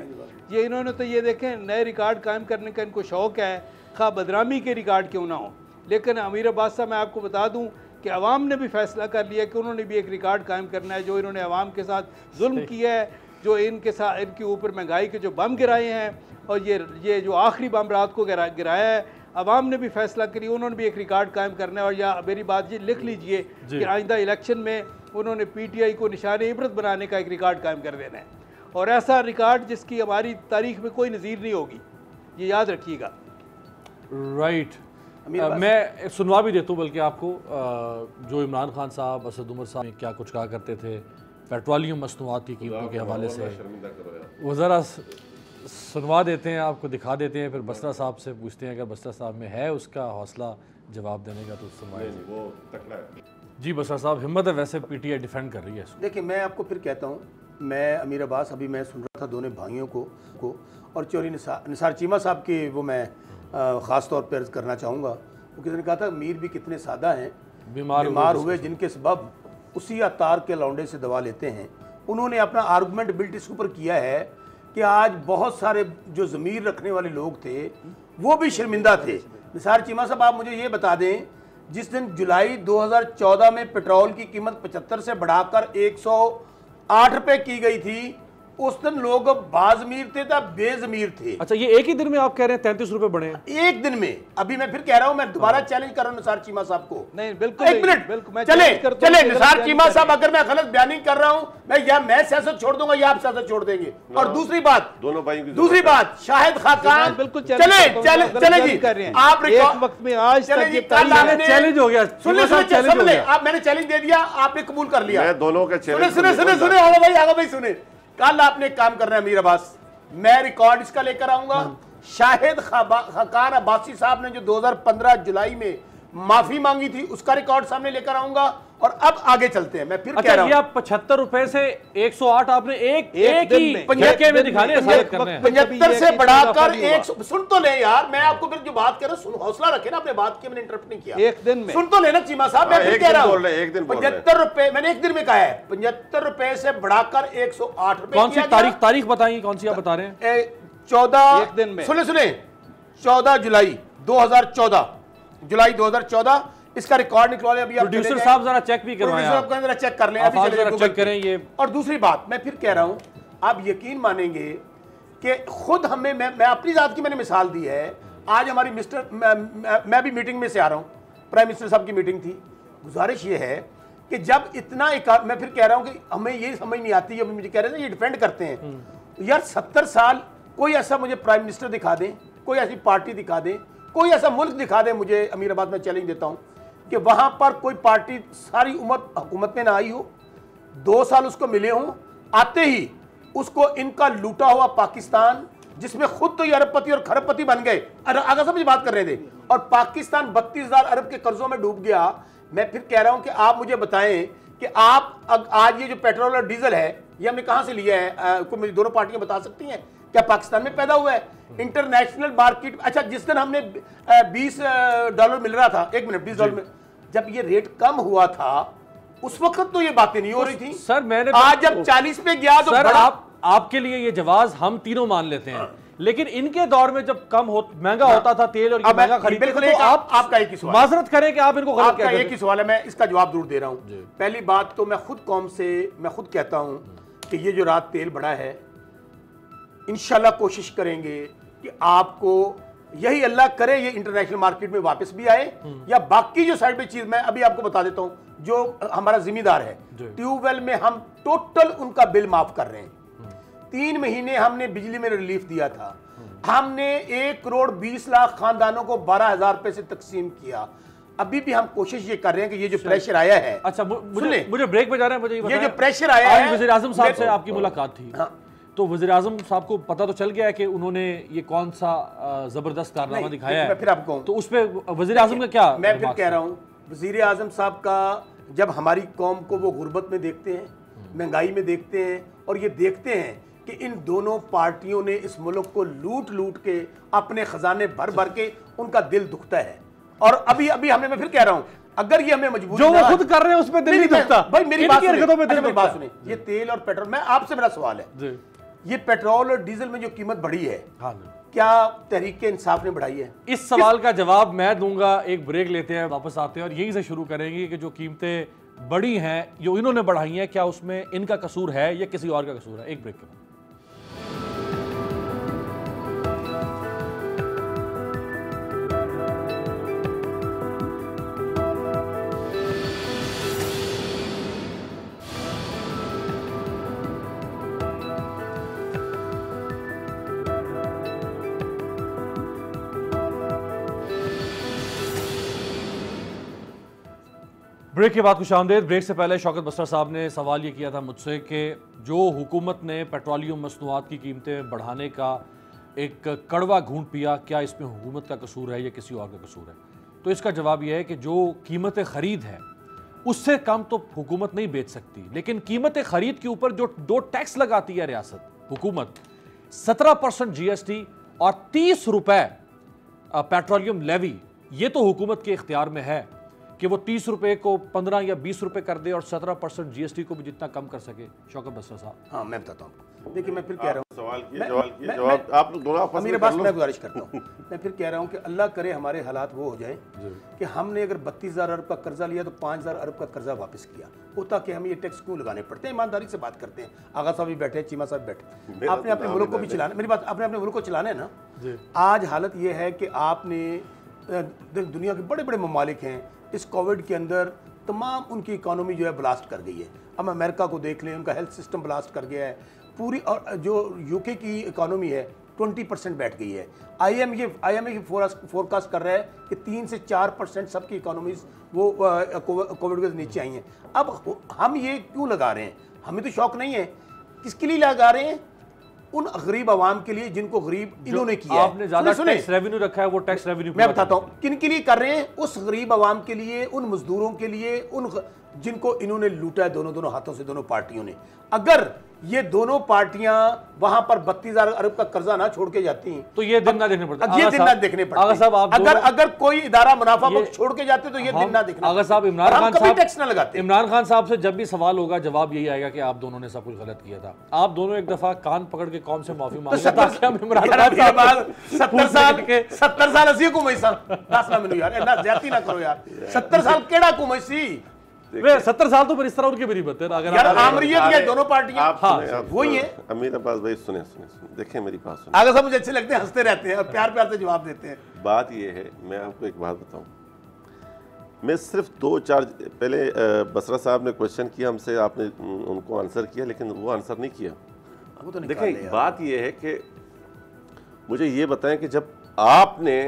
ये इन्होंने तो ये देखें नए रिकॉर्ड कायम करने का इनको शौक़ है, खा बदनामी के रिकॉर्ड क्यों ना हो। लेकिन अमीर अब्बास साहब, मैं आपको बता दूँ कि अवाम ने भी फैसला कर लिया कि उन्होंने भी एक रिकॉर्ड कायम करना है। जो इन्होंने अवाम के साथ जुल्म किया है, जो इनके साथ इनके ऊपर महंगाई के जो बम गिराए हैं, और ये जो आखिरी बम रात को गिराया है, अवाम ने भी फैसला करी, उन्होंने भी एक रिकॉर्ड कायम करना है। और या मेरी बात ये लिख लीजिए कि आइंदा इलेक्शन में उन्होंने पीटीआई को निशान इबरत बनाने का एक रिकॉर्ड कायम कर देना है, और ऐसा रिकॉर्ड जिसकी हमारी तारीख में कोई नज़ीर नहीं होगी, ये याद रखिएगा। राइट, मैं सुनवा भी देता हूँ बल्कि आपको जो इमरान खान साहब, असद उमर साहब क्या कुछ कहा करते थे पेट्रोलियम मसनूआत की कीमतों के हवाले से, वो ज़रा सुनवा देते हैं, आपको दिखा देते हैं, फिर बसरा साहब से पूछते हैं अगर बसरा साहब में है उसका हौसला जवाब देने का तो सुनवाइए। वो तकड़ा है जी। बसरा साहब, हिम्मत है वैसे, पीटीआई डिफेंड कर रही है। देखिए, मैं आपको फिर कहता हूँ, मैं अमीर अब्बास अभी मैं सुन रहा था दोनों भाइयों को और चौधरी निसार चीमा साहब के, वो मैं ख़ास तौर पर अर्ज़ करना चाहूँगा। वो किसी ने कहा था मीर भी कितने सादा हैं, बीमार हुए जिनके सबब उसी अतार के लौंडे से दवा लेते हैं। उन्होंने अपना आर्गूमेंट बिल्ट इसके ऊपर किया है कि आज बहुत सारे जो ज़मीर रखने वाले लोग थे वो भी शर्मिंदा थे। निसार चीमा साहब, आप मुझे ये बता दें, जिस दिन जुलाई 2014 में पेट्रोल की कीमत 75 से बढ़ाकर 108 रुपये की गई थी, उस दिन लोग बाज़मीर थे या बेज़मीर थे। अच्छा, ये एक ही दिन में आप कह रहे हैं 33 रुपए बढ़े हैं? एक दिन में। अभी मैं फिर कह रहा हूं, मैं दोबारा चैलेंज कर रहा हूं निसार चीमा साहब को। नहीं, बिल्कुल एक मिनट, चले निसार चीमा साहब, अगर मैं गलत बयानी कर रहा हूं, मैं सियासत छोड़ दूंगा या आप सियासत छोड़ देंगे। और दूसरी बात, दोनों भाई की दूसरी बात, शाहिद खाकान, बिल्कुल चले जी, आप एक वक्त में आज चैलेंज हो गया, सुनिए, आप मैंने चैलेंज दे दिया, आपने कबूल कर लिया। दोनों के सुने आगा भाई सुने, कल आपने काम करना है अमीर अब्बास, मैं रिकॉर्ड इसका लेकर आऊंगा। शाहिद खाकान अब्बासी साहब ने जो 2015 जुलाई में माफी मांगी थी उसका रिकॉर्ड सामने लेकर आऊंगा। और अब आगे चलते हैं, मैं फिर कह रहा हूं, 75 रुपए से 108 आपने एक ही झटके में दिखाने हैं, 75 से बढ़ाकर 100। सुन तो ले यार, मैं आपको फिर जो बात कर रहा हूं, हौसला रखे ना, आपने बात की, मैंने इंटरप्ट नहीं किया। एक दिन में सुन तो लेना चीमा साहब, मैं फिर कह रहा हूं 75 रुपए, मैंने एक दिन में कहा है, 75 रुपए से बढ़ाकर 108 रुपए। कौन सी तारीख बताइए, कौन सी आप बता रहे हैं? 14 एक दिन में, सुने 14 जुलाई 2014, जुलाई 2014 इसका रिकॉर्ड निकलवा अभी। प्रोड्यूसर साहब जरा चेक भी करवाएं, आप जरा चेक कर लें, अभी चले चेक करें ये। और दूसरी बात, मैं फिर कह रहा हूं, आप यकीन मानेंगे कि खुद हमें, मैं अपनी जात की मैंने मिसाल दी है। आज हमारी मैं भी मीटिंग में से आ रहा हूं, प्राइम मिनिस्टर साहब की मीटिंग थी। गुजारिश ये है कि जब इतना मैं फिर कह रहा हूं कि हमें ये समझ नहीं आती, अभी मुझे कह रहे थे ये डिफेंड करते हैं यार, 70 साल कोई ऐसा मुझे प्राइम मिनिस्टर दिखा दें, कोई ऐसी पार्टी दिखा दें, कोई ऐसा मुल्क दिखा दें मुझे, अमीर आबाद में चैलेंज देता हूं कि वहां पर कोई पार्टी सारी उम्र हुकूमत में ना आई हो, 2 साल उसको मिले हों, आते ही उसको इनका लूटा हुआ पाकिस्तान, जिसमें खुद तो ये अरबपति और खरबपति बन गए, आगा समझ बात कर रहे थे, और पाकिस्तान 32,000 अरब के कर्जों में डूब गया। मैं फिर कह रहा हूं कि आप मुझे बताएं कि आप आज ये जो पेट्रोल और डीजल है ये हमने कहां से लिया है? को मेरी दोनों पार्टियां बता सकती हैं? क्या पाकिस्तान में पैदा हुआ है? इंटरनेशनल मार्केट, अच्छा जिस दिन हमने $20 मिल रहा था, 1 मिनट, $20 में जब ये रेट कम हुआ था उस वक्त तो ये बातें नहीं हो रही थी सर। मैंने आज जब 40 पे गया तो सर आपके लिए ये जवाब हम तीनों मान लेते हैं, लेकिन इनके दौर में जब महंगा होता था तेल और महंगा खरीदते थे, तो आपका एक ही सवाल, माजरत करें कि आप इनको गलत आपका एक ही सवाल है, मैं इसका जवाब जरूर दे रहा हूं। पहली बात तो मैं खुद कहता हूं कि ये जो रात तेल बढ़ा है, इंशाल्लाह कोशिश करेंगे कि आपको यही अल्लाह करे ये इंटरनेशनल मार्केट में वापस भी आए, या बाकी जो साइड पे चीज मैं अभी आपको बता देता हूं, जो हमारा जिम्मेदार है ट्यूबवेल में हम टोटल उनका बिल माफ कर रहे हैं। 3 महीने हमने बिजली में रिलीफ दिया था, हमने 1,20,00,000 खानदानों को 12,000 रुपए से तकसीम किया। अभी भी हम कोशिश ये कर रहे हैं कि ये जो प्रेशर आया है, अच्छा मुझे ब्रेक पे जाना है, मुझे ये जो प्रेशर आया है, वज़ीर आज़म साहब से आपकी मुलाकात थी, तो वज़ीर आज़म साहब को पता तो चल गया है कि उन्होंने ये कौन सा जबरदस्त कारनामा दिखाया है, फिर आपको तो उस पर वज़ीर आज़म का क्या? मैं फिर कह रहा हूँ, वज़ीर आज़म साहब का जब हमारी कौम को वो गुर्बत में देखते हैं, महंगाई में देखते हैं, और ये देखते हैं कि इन दोनों पार्टियों ने इस मुल्क को लूट लूट के अपने खजाने भर भर के, उनका दिल दुखता है। और अभी मैं फिर कह रहा हूं, अगर ये हमें मजबूरी जो वो खुद कर रहे हैं उस पे दिल नहीं दुखता। भाई मेरी बात सुने, ये तेल और पेट्रोल, मैं आपसे मेरा सवाल है, ये पेट्रोल और डीजल में जो कीमत बढ़ी है, क्या तहरीके इंसाफ ने बढ़ाई है? इस सवाल का जवाब मैं दूंगा। एक ब्रेक लेते हैं, वापस आते हैं और यहीं से शुरू करेंगे कि जो कीमतें बढ़ी हैं, जो इन्होंने बढ़ाई हैं, क्या उसमें इनका कसूर है या किसी और का कसूर है? एक ब्रेक के बाद। ब्रेक के बाद खुशामदीद। ब्रेक से पहले शौकत बसरा साहब ने सवाल ये किया था मुझसे कि जो हुकूमत ने पेट्रोलियम मसनूआत की कीमतें बढ़ाने का एक कड़वा घूंट पिया, क्या इसमें हुकूमत का कसूर है या किसी और का कसूर है? तो इसका जवाब यह है कि जो कीमत ख़रीद है उससे कम तो हुकूमत नहीं बेच सकती, लेकिन कीमत ख़रीद के ऊपर जो 2 टैक्स लगाती है रियासत हुकूमत, 17% GST और 30 रुपए पेट्रोलियम लेवी, ये तो हुकूमत के इख्तियार में है कि वो 30 रुपए को 15 या 20 रुपए कर दे और 17% GST को भी जितना कम कर सके। शौकत बसरा साहब। हाँ, मैं बताता हूँ। देखिए, मैं फिर कह रहा हूँ, जवाब आप लोग दोनों मेरे पास, मैं गुजारिश करता हूँ, मैं फिर कह रहा हूँ कि अल्लाह करे हमारे हालात वो हो जाए कि हमने अगर 32,000 अरब का कर्जा लिया तो 5,000 अरब का कर्जा वापस किया होता, कि हमें ये टैक्स क्यों लगाने पड़ते हैं? ईमानदारी से बात करते हैं। आगा साहब भी बैठे, चीमा साहब बैठे, आपने अपने मुल्क को भी चलाना, मेरी बात, आपने अपने मुल्क को चलाना है ना। आज हालत ये है कि आपने दुनिया के बड़े बड़े ममालिक हैं, इस कोविड के अंदर तमाम उनकी इकोनॉमी जो है ब्लास्ट कर गई है। अब अमेरिका को देख लें, उनका हेल्थ सिस्टम ब्लास्ट कर गया है पूरी, और जो यूके की इकोनॉमी है 20% बैठ गई है। IMF फोरकास्ट कर रहा है कि 3 से 4% सबकी इकोनॉमीज वो कोविड के नीचे आई हैं। अब हम ये क्यों लगा रहे हैं? हमें तो शौक नहीं है। किसके लिए लगा रहे हैं? उन गरीब आवाम के लिए जिनको गरीब इन्होंने किया। आपने ज्यादा टैक्स रेवेन्यू रखा है, वो टैक्स रेवेन्यू मैं बताता हूं किन के लिए कर रहे हैं। उस गरीब आवाम के लिए, उन मजदूरों के लिए, उन जिनको इन्होंने लूटा है दोनों हाथों से, दोनों पार्टियों ने। अगर ये दोनों पार्टियां वहां पर 32,000 अरब का कर्जा ना छोड़ के जाती तो ये दिन ना देखने पड़ता। ये दिन ना देखने पड़ते। अगर कोई इदारा मुनाफा बख्श छोड़ के जाते तो ये दिन ना देखना। अगर साहब इमरान खान साहब से जब भी सवाल होगा, जवाब यही आएगा कि आप दोनों ने सब कुछ गलत किया था। आप दोनों एक दफा कान पकड़ के कौम से माफी मांगे, 70 साल असी घुमैसा, दस ना मैनू यार, इन्ना ज्यादती ना करो यार। 70 साल केड़ा घुमैसी? 70 साल तो फिर इस तरह उनकी मेरी बात है। अगर यार आमरीयत ये दोनों पार्टियां वही है। अमीर अब्बास भाई सुने, देखें मेरी बात सुने। आगे सब मुझे अच्छे लगते हैं, हंसते रहते हैं और प्यार प्यार से जवाब देते हैं। बात ये है, मैं आपको एक बात बताऊं, मैं सिर्फ 2-4 पहले बसरा साहब ने क्वेश्चन किया हमसे, आपने उनको आंसर किया, लेकिन वो आंसर नहीं किया। तो देखें, बात ये है कि मुझे ये बताएं कि जब आपने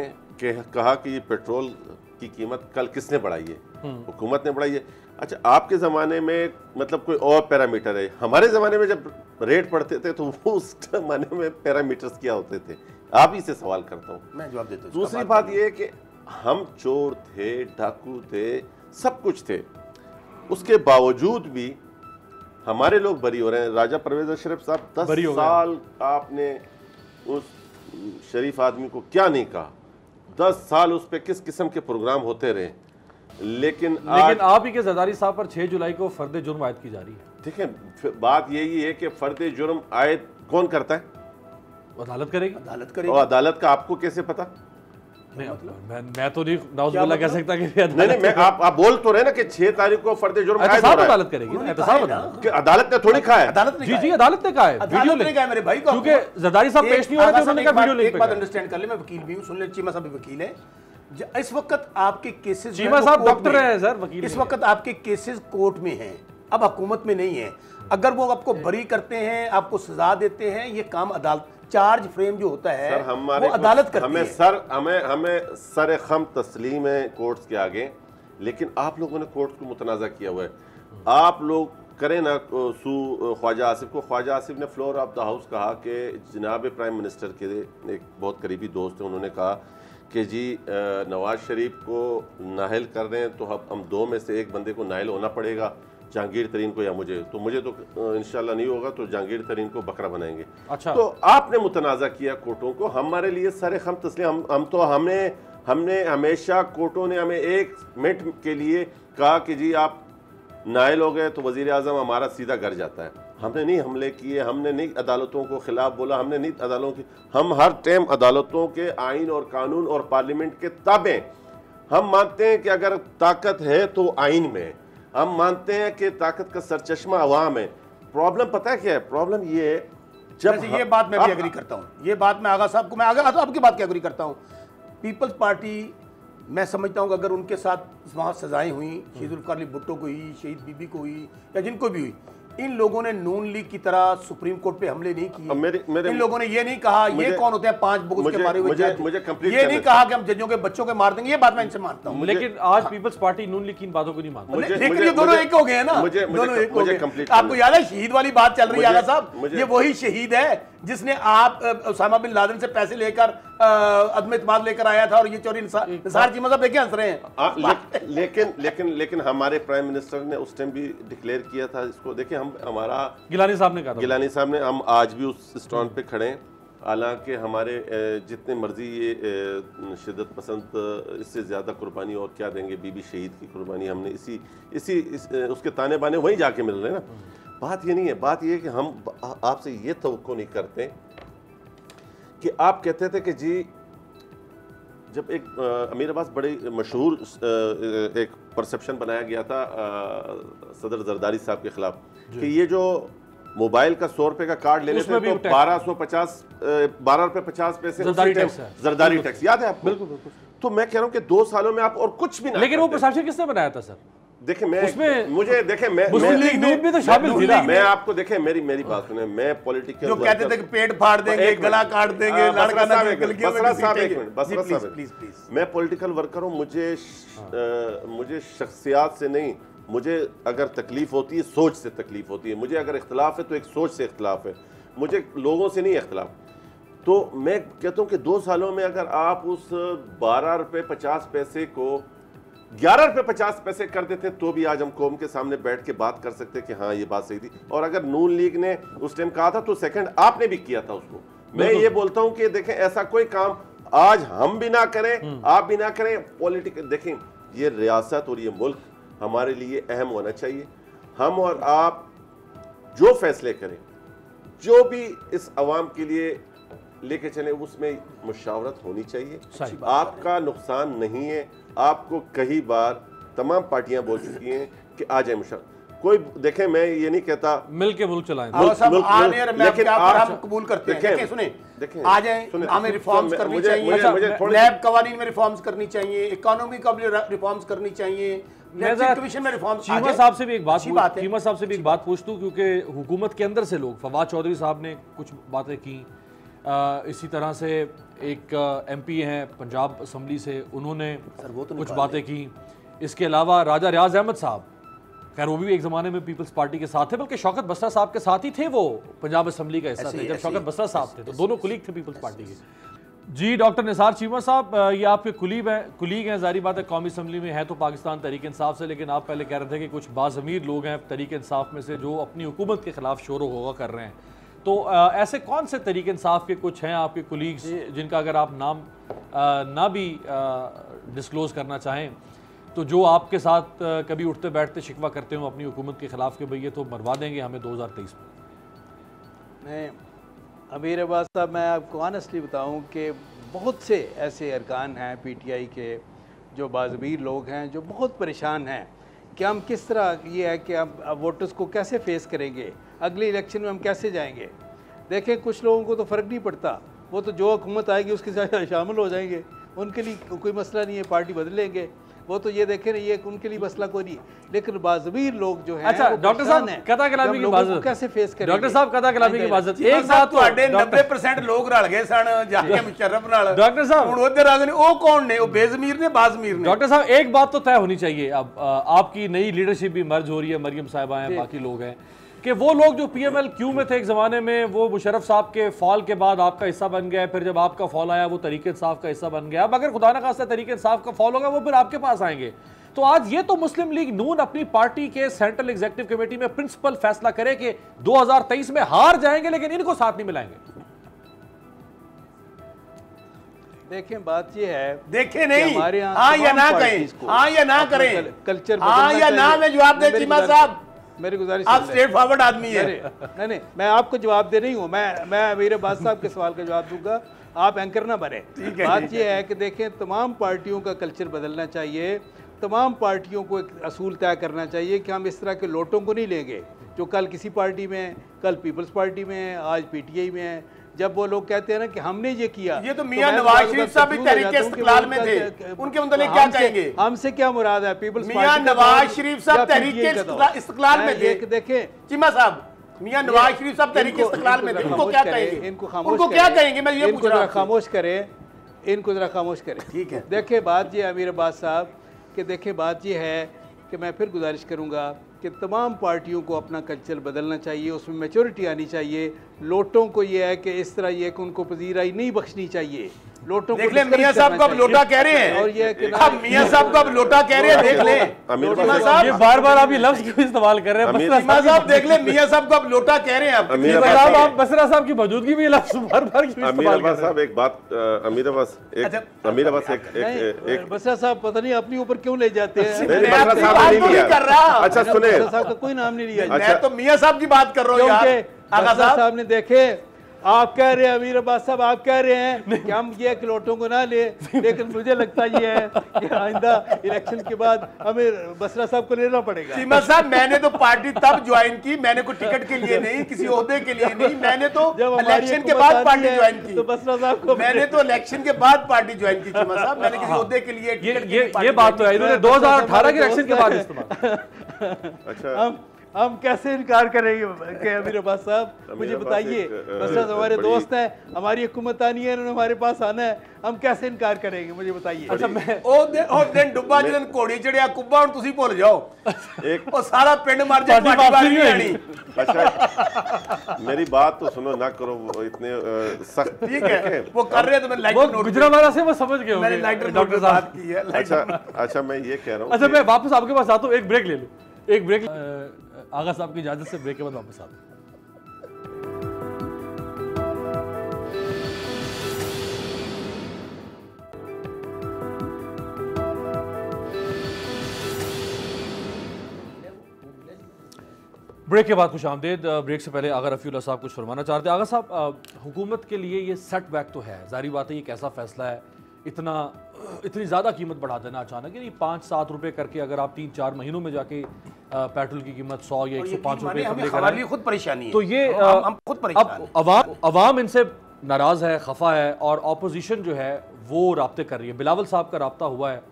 कहा कि ये पेट्रोल की कीमत कल किसने बढ़ाई है? हुकूमत ने बढ़ाई है। अच्छा, आपके ज़माने में मतलब कोई और पैरामीटर है? हमारे ज़माने में जब रेट पढ़ते थे तो वो उस ज़माने में पैरामीटर्स क्या होते थे? आप ही से सवाल करता हूँ। मैं जवाब देता हूँ। दूसरी बात ये है कि हम चोर थे, डाकू थे, सब कुछ थे, उसके बावजूद भी हमारे लोग बरी हो रहे हैं। राजा परवेज अशरफ साहब 10 साल आपने उस शरीफ आदमी को क्या नहीं कहा, 10 साल उस पर किस किस्म के प्रोग्राम होते रहे, लेकिन आप ही के जरदारी साहब पर 6 जुलाई को फर्द जुर्म आयद की जा रही है। देखें, बात यही है कि फर्द जुर्म आयद कौन करता है? अदालत करेगी। अदालत करेगी। और अदालत का आपको कैसे पता? मैं तो नहीं नाउज़ुबिल्लाह कह सकता कि नहीं, मैं आप बोल तो रहे ना कि 6 तारीख को फर्द जुर्म आयद हो रहा है। अदालत करेगी। अदालत ने थोड़ी कहा है। जी अदालत ने कहा है, वीडियो ले मेरे भाई को, क्योंकि जरदारी साहब पेश नहीं हो रहे थे, उन्होंने कहा वीडियो ले। एक बात अंडरस्टैंड कर ले, मैं वकील भी हूं, सुन ले, चीमा साहब भी वकील है। इस वक्त आपके केसेस, चीमा साहब डॉक्टर है सर, वकील। इस वक्त आपके केसेस कोर्ट में हैं, अब हुकूमत में नहीं है। अगर वो आपको बरी करते हैं, आपको सजा देते हैं, ये काम अदालत, चार्ज फ्रेम जो होता है सर, हमारे वो अदालत करती हमें है। सर हमें सर खम तस्लीम है कोर्ट्स के आगे, लेकिन आप लोगों ने कोर्ट्स को मुतनाज़ा किया हुआ है। आप लोग करें ना ख्वाजा आसिफ को। ख्वाजा आसिफ ने फ्लोर ऑफ द हाउस कहा कि जनाब प्राइम मिनिस्टर के एक बहुत करीबी दोस्त हैं, उन्होंने कहा कि जी नवाज शरीफ को नाहल कर रहे हैं तो हम 2 में से एक बंदे को नाहल होना पड़ेगा, जहांगीर तरीन को या मुझे तो इंशाल्लाह नहीं होगा तो जहांगीर तरीन को बकरा बनाएंगे। अच्छा, तो आपने मुतनाज़ा किया कोर्टों को, हमारे लिए सर खम तस्लीम। हमने हमेशा कोर्टों ने हमें 1 मिनट के लिए कहा कि जी आप नायल हो गए तो वज़ीर आज़म हमारा सीधा घर जाता है। हमने नहीं हमले किए, हमने नहीं अदालतों को खिलाफ बोला, हमने नहीं अदालतों की, हम हर टाइम अदालतों के आइन और कानून और पार्लियामेंट के ताबे। हम मानते हैं कि अगर ताकत है तो आइन में, हम मानते हैं कि ताकत का सरचश्मा अवाम है। प्रॉब्लम पता है क्या है? प्रॉब्लम ये है जब ये बात मैं भी एग्री करता हूँ, ये बात मैं आगा साहब को, मैं आगा तो आपकी बात की एग्री करता हूँ। पीपल्स पार्टी, मैं समझता हूँ कि अगर उनके साथ वहाँ सजाएं हुई, शहीद जुल्फ़िकार अली भुट्टो को हुई, शहीद बीबी को हुई, या जिनको भी हुई, इन लोगों ने नून लीग की तरह सुप्रीम कोर्ट पे हमले नहीं किए। इन लोगों ने ये नहीं कहा ये कौन होते हैं 5 बुगुस के मारे हुए जज, ये नहीं कहा कि हम जजों के बच्चों के मार देंगे। ये बात मैं इनसे मानता हूँ, लेकिन आज पीपल्स पार्टी नून लीग की इन बातों को नहीं मानती। लेकिन ये दोनों एक हो गए हैं ना, दोनों एक हो गए। आपको याद है शहीद वाली बात चल रही है आगा साहब, ये वही शहीद है जिसने आप उसामा बिन लादेन से पैसे लेकर अदम इत्मीनान लेकर आया था, और ये चोरी निसार चीमा साहब देखे हंस रहे हैं। लेकिन हमारे प्राइम मिनिस्टर ने उस टाइम भी डिक्लेयर किया था इसको। देखिए, हम हमारा गिलानी साहब ने कहा था, गिलानी साहब ने, हम आज भी उस स्टैंड पे खड़े हैं। हालांकि हमारे जितने मर्जी ये शिद्दत पसंद इससे ज़्यादा कुर्बानी और क्या देंगे, बीबी शहीद की कुर्बानी हमने इसी उसके ताने बाने वहीं जाके मिल रहे हैं ना। बात ये नहीं है, बात ये है कि हम आपसे ये तवक्को नहीं करते कि आप कहते थे कि जी जब एक अमीर अब्बास बड़ी मशहूर एक परसेप्शन बनाया गया था सदर जरदारी साहब के खिलाफ कि ये जो मोबाइल का 100 रुपए का कार्ड ले लेते हैं तो 12 रुपए 50 पैसे जरदारी टैक्स, याद है आपको? बिल्कुल। तो मैं कह रहा हूँ कि 2 सालों में आप और कुछ भी ना, लेकिन वो परसेप्शन किसने बनाया था सर? देखें, मैं उसमें मुझे देखें मैं भी तो शामिल थी ना। मैं आपको देखें, मेरी बात सुने, मैं पॉलिटिकल जो कहते थे कि पेट फाड़ देंगे, गला काट देंगे, लड़का ना निकल के, मैं पॉलिटिकल वर्कर हूं। मुझे शख्सियात से नहीं, मुझे अगर तकलीफ होती है सोच से तकलीफ होती है। मुझे अगर इख्तलाफ है तो एक सोच से इख्तलाफ है, मुझे लोगों से नहीं इख्तलाफ। तो मैं कहता हूं कि 2 सालों में अगर आप उस 12 रुपए 50 पैसे को 11 रुपए 50 पैसे कर देते तो भी आज हम कौम के सामने बैठ के बात कर सकते कि हाँ ये बात सही थी। और अगर नून लीग ने उस टाइम कहा था तो सेकंड आपने भी किया था उसको। मैं ये बोलता हूं कि देखें, ऐसा कोई काम आज हम भी ना करें, आप भी ना करें। पॉलिटिकल देखें, ये रियासत और ये मुल्क हमारे लिए अहम होना चाहिए। हम और आप जो फैसले करें, जो भी इस अवाम के लिए लेके चले, उसमें मुशावरत होनी चाहिए। आपका नुकसान नहीं है। आपको कई बार तमाम पार्टियां बोल चुकी हैं कि आ जाए मुशावरत। कोई देखें, मैं ये नहीं कहता मिल के मुल्क चलाएं, लेकिन हम कबूल करते हैं। सुने, आ जाए, हमें रिफॉर्म्स करनी चाहिए, नैब कवानीन में रिफॉर्म्स करनी चाहिए, इकोनॉमी का रिफॉर्म्स करनी चाहिए, कमीशन में रिफॉर्म्स। चीमा साहब से भी एक बात पूछ दूं, क्योंकि हुकूमत के अंदर से लोग, फवाद चौधरी साहब ने कुछ बातें की, इसी तरह से एक MP हैं पंजाब असम्बली से, उन्होंने कुछ बातें की। इसके अलावा राजा रियाज अहमद साहब खैर वो भी एक ज़माने में पीपल्स पार्टी के साथ थे, बल्कि शौकत बसरा साहब के साथ ही थे, वो पंजाब असम्बली का हिस्सा थे जब शौकत बसरा साहब थे, तो दोनों कुलीग थे पीपल्स पार्टी के। जी डॉक्टर निसार चीमा साहब, ये आपके कुलीग हैं, जारी बात है कौमी असम्बली में है तो पाकिस्तान तहरीक इंसाफ से, लेकिन आप पहले कह रहे थे कि कुछ बाज़मीर लोग हैं तहरीक इंसाफ में से जो अपनी हुकूमत के खिलाफ शोर होगा कर रहे हैं, तो ऐसे कौन से तहरीक इंसाफ के कुछ हैं आपके कुलीग्स जिनका अगर आप नाम ना भी डिस्क्लोज़ करना चाहें, तो जो आपके साथ कभी उठते बैठते शिकवा करते हो अपनी हुकूमत के खिलाफ कि भाई ये तो मरवा देंगे हमें 2023 में? नहीं अमीर अब्बास साहब, मैं आपको ऑनेस्टली बताऊं कि बहुत से ऐसे अरकान हैं पीटीआई के जो बाज़मीर लोग हैं जो बहुत परेशान हैं कि हम किस तरह, ये है कि हम वोटर्स को कैसे फेस करेंगे, अगले इलेक्शन में हम कैसे जाएंगे। देखें कुछ लोगों को तो फ़र्क नहीं पड़ता, वो तो जो हुकूमत आएगी उसके साथ शामिल हो जाएंगे, उनके लिए कोई मसला नहीं है, पार्टी बदल लेंगे, वो तो ये देखें ना, ये उनके लिए मसला कोई नहीं। लेकिन बाज़मीर लोग जो हैं, अच्छा डॉक्टर साहब कथा कलामी की बात कैसे फेस करेंगे, डॉक्टर साहब कथा कलामी की बात एक साथ 90% लोग रल गए सन जाके मुशर्रफ नाल, डॉक्टर साहब हुण उधर आ गए, ओ कौन ने, ओ बेज़मीर ने बाज़मीर ने? डॉक्टर साहब एक बात तो तय होनी चाहिए, अब आपकी नई लीडरशिप भी मर्ज हो रही है, मरियम साहिबा हैं, बाकी लोग हैं, कि वो लोग जो पीएमएल क्यू में थे एक ज़माने में, वो मुशर्रफ साहब के फॉल के बाद आपका हिस्सा बन गया, फिर जब आपका फॉल आया वो तहरीक इंसाफ का हिस्सा बन गया, अब अगर खुदा न खास्ता तहरीक इंसाफ का फॉल होगा वो फिर आपके पास आएंगे, तो आज ये तो मुस्लिम लीग नून अपनी पार्टी के सेंट्रल एग्जीक्यूटिव कमेटी में प्रिंसिपल फैसला करे कि 2023 में हार जाएंगे लेकिन इनको साथ नहीं मिलाएंगे। देखें बात ये है, देखें नहीं, हमारे यहाँ हाँ या ना कहें, हाँ या ना करें, कल्चर हाँ या ना में जवाब दे चीमा साहब, मेरी गुजारिश, आप स्ट्रेट फॉरवर्ड आदमी है। नहीं मैं आपको जवाब दे रही हूँ, मैं अमीर अब्बास साहब के सवाल का जवाब दूंगा, आप एंकर ना बने। बात यह है कि देखें तमाम पार्टियों का कल्चर बदलना चाहिए, तमाम पार्टियों को एक असूल तय करना चाहिए कि हम इस तरह के लोटों को नहीं लेंगे जो कल किसी पार्टी में, कल पीपल्स पार्टी में, आज पीटीआई में है। जब वो लोग कहते हैं ना कि हमने ये किया, ये तो मियां नवाज शरीफ साहब भी तहरीके इस्तिकलाल में थे, उनके मुतालिक क्या कहेंगे? हमसे क्या मुराद है? पीपल्स मियां नवाज शरीफ साहब तहरीके इस्तिकलाल में थे। देखें चीमा साहब, मियां नवाज शरीफ साहब तहरीके इस्तिकलाल में थे, उनको क्या कहेंगे? उनको क्या कहेंगे? मैं ये पूछ रहा हूं। खामोश करें, इनको जरा खामोश करें। ठीक है, देखें बात ये अमीर अब्बास साहब कि देखें बात ये है कि मैं फिर गुजारिश करूंगा कि तमाम पार्टियों को अपना कल्चर बदलना चाहिए, उसमें मैच्योरिटी आनी चाहिए। लोटों को ये है कि इस तरह ये कि उनको पजीराई नहीं बख्शनी चाहिए। लोटों देख ले मियां साहब को अब लोटा कह रहे हैं, और ये कि अब मियां साहब को अब लोटा कह रहे हैं, देख ले चीमा साहब, ये बार-बार आप ये लफ्ज क्यों इस्तेमाल कर रहे हैं? चीमा साहब देख ले मियां साहब को अब लोटा कह रहे हैं। आप बसरा साहब की मौजूदगी में ये लफ्ज बार-बार क्यों इस्तेमाल कर रहे हैं? साहब एक बात, अमीर अब्बास एक बसरा साहब पता नहीं अपने ऊपर क्यों ले जाते हैं। अच्छा सुने, साहब का कोई नाम नहीं लिया, मैं तो मियां साहब की बात कर रहा हूँ यार। आगा साहब ने देखे, आप कह रहे हैं अमीर अब्बास साहब, आप कह रहे हैं कि हम ये खिलौटों को ना ले, लेकिन मुझे लगता ये है कि आइंदा इलेक्शन के बाद हमें बसरा साहब को लेना पड़ेगा। चीमा साहब मैंने तो पार्टी तब ज्वाइन की, मैंने कोई टिकट के लिए नहीं, किसी ओहदे के लिए नहीं, मैंने तो इलेक्शन के बाद पार्टी ज्वाइन की। तो बसरा साहब को मैंने तो इलेक्शन के बाद पार्टी ज्वाइन की चीमा साहब, मैंने किसी ओहदे के लिए ये बात तो है, इन्होंने 2018 के इलेक्शन के बाद इस्तेमाल। अच्छा हम कैसे इनकार करेंगे कि अमीर अब्बास साहब, मुझे बताइए, बस हमारे दोस्त हैं, हमारी हुकूमत आनी है, उन्होंने हमारे पास आना है, हम कैसे इनकार करेंगे, मुझे बताइए। अच्छा मैं ओ दिन डुब्बा जिस दिन घोड़ी चढ़िया कुब्बा, हुण तुसी भुल जाओ, एक वो सारा पिंड मर जाए, पार्टी वाली नहीं आनी। अच्छा मेरी बात तो सुनो, ना करो वो इतने सख्त। ठीक है, वो कर रहे हैं तो मैं लाइट नोट, गुजरावाला से वो समझ गए मैंने लाइट डॉक्टर साहब की है। अच्छा मैं ये कह रहा हूँ, अच्छा मैं वापस आपके पास आता हूँ, एक ब्रेक ले लूँ, एक ब्रेक, आगा साहब की इजाजत से ब्रेक के बाद वापस आता हूँ। ब्रेक के बाद खुश आमदेद। ब्रेक से पहले आगा रफ़ीउल्लाह साहब कुछ फरमाना चाहते हैं। आगा साहब, हुकूमत के लिए ये सेटबैक तो है, जाहिर बात है ये कैसा फैसला है, इतनी ज़्यादा कीमत बढ़ा देना अचानक, यानी 5-7 रुपये करके अगर आप 3-4 महीनों में जाके पेट्रोल की कीमत 100 या 105 रुपये कम लेकर, खुद परेशानी है, तो ये हम खुद अब अवाम इनसे नाराज़ है, खफा है, और अपोजिशन जो है वो राब्ते कर रही है। बिलावल साहब का राब्ता हुआ है,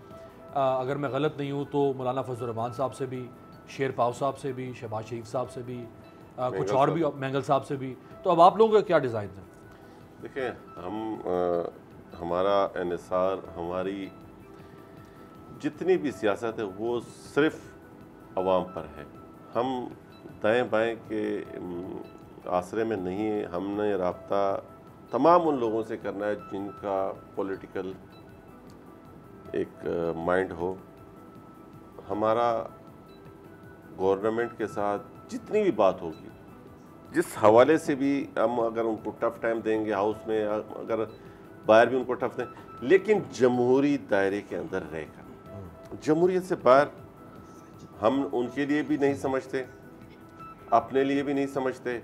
अगर मैं गलत नहीं हूँ तो मौलाना फजल रहमान साहब से भी, शेर पाव साहब से भी, शहबाज शरीफ साहब से भी, कुछ और भी, मैंगल साहब से भी। तो अब आप लोगों का क्या डिज़ाइन है? देखिए हमारा इन्हिसार, हमारी जितनी भी सियासत है वो सिर्फ अवाम पर है। हम दाएं बाएं के आसरे में नहीं है। हमने रब्ता तमाम उन लोगों से करना है जिनका पॉलिटिकल एक माइंड हो। हमारा गवर्नमेंट के साथ जितनी भी बात होगी, जिस हवाले से भी हम अगर उनको टफ टाइम देंगे हाउस में, अगर बाहर भी उनको टफ दें, लेकिन जमहूरी दायरे के अंदर रहेगा। जमहूरियत से बाहर हम उनके लिए भी नहीं समझते, अपने लिए भी नहीं समझते।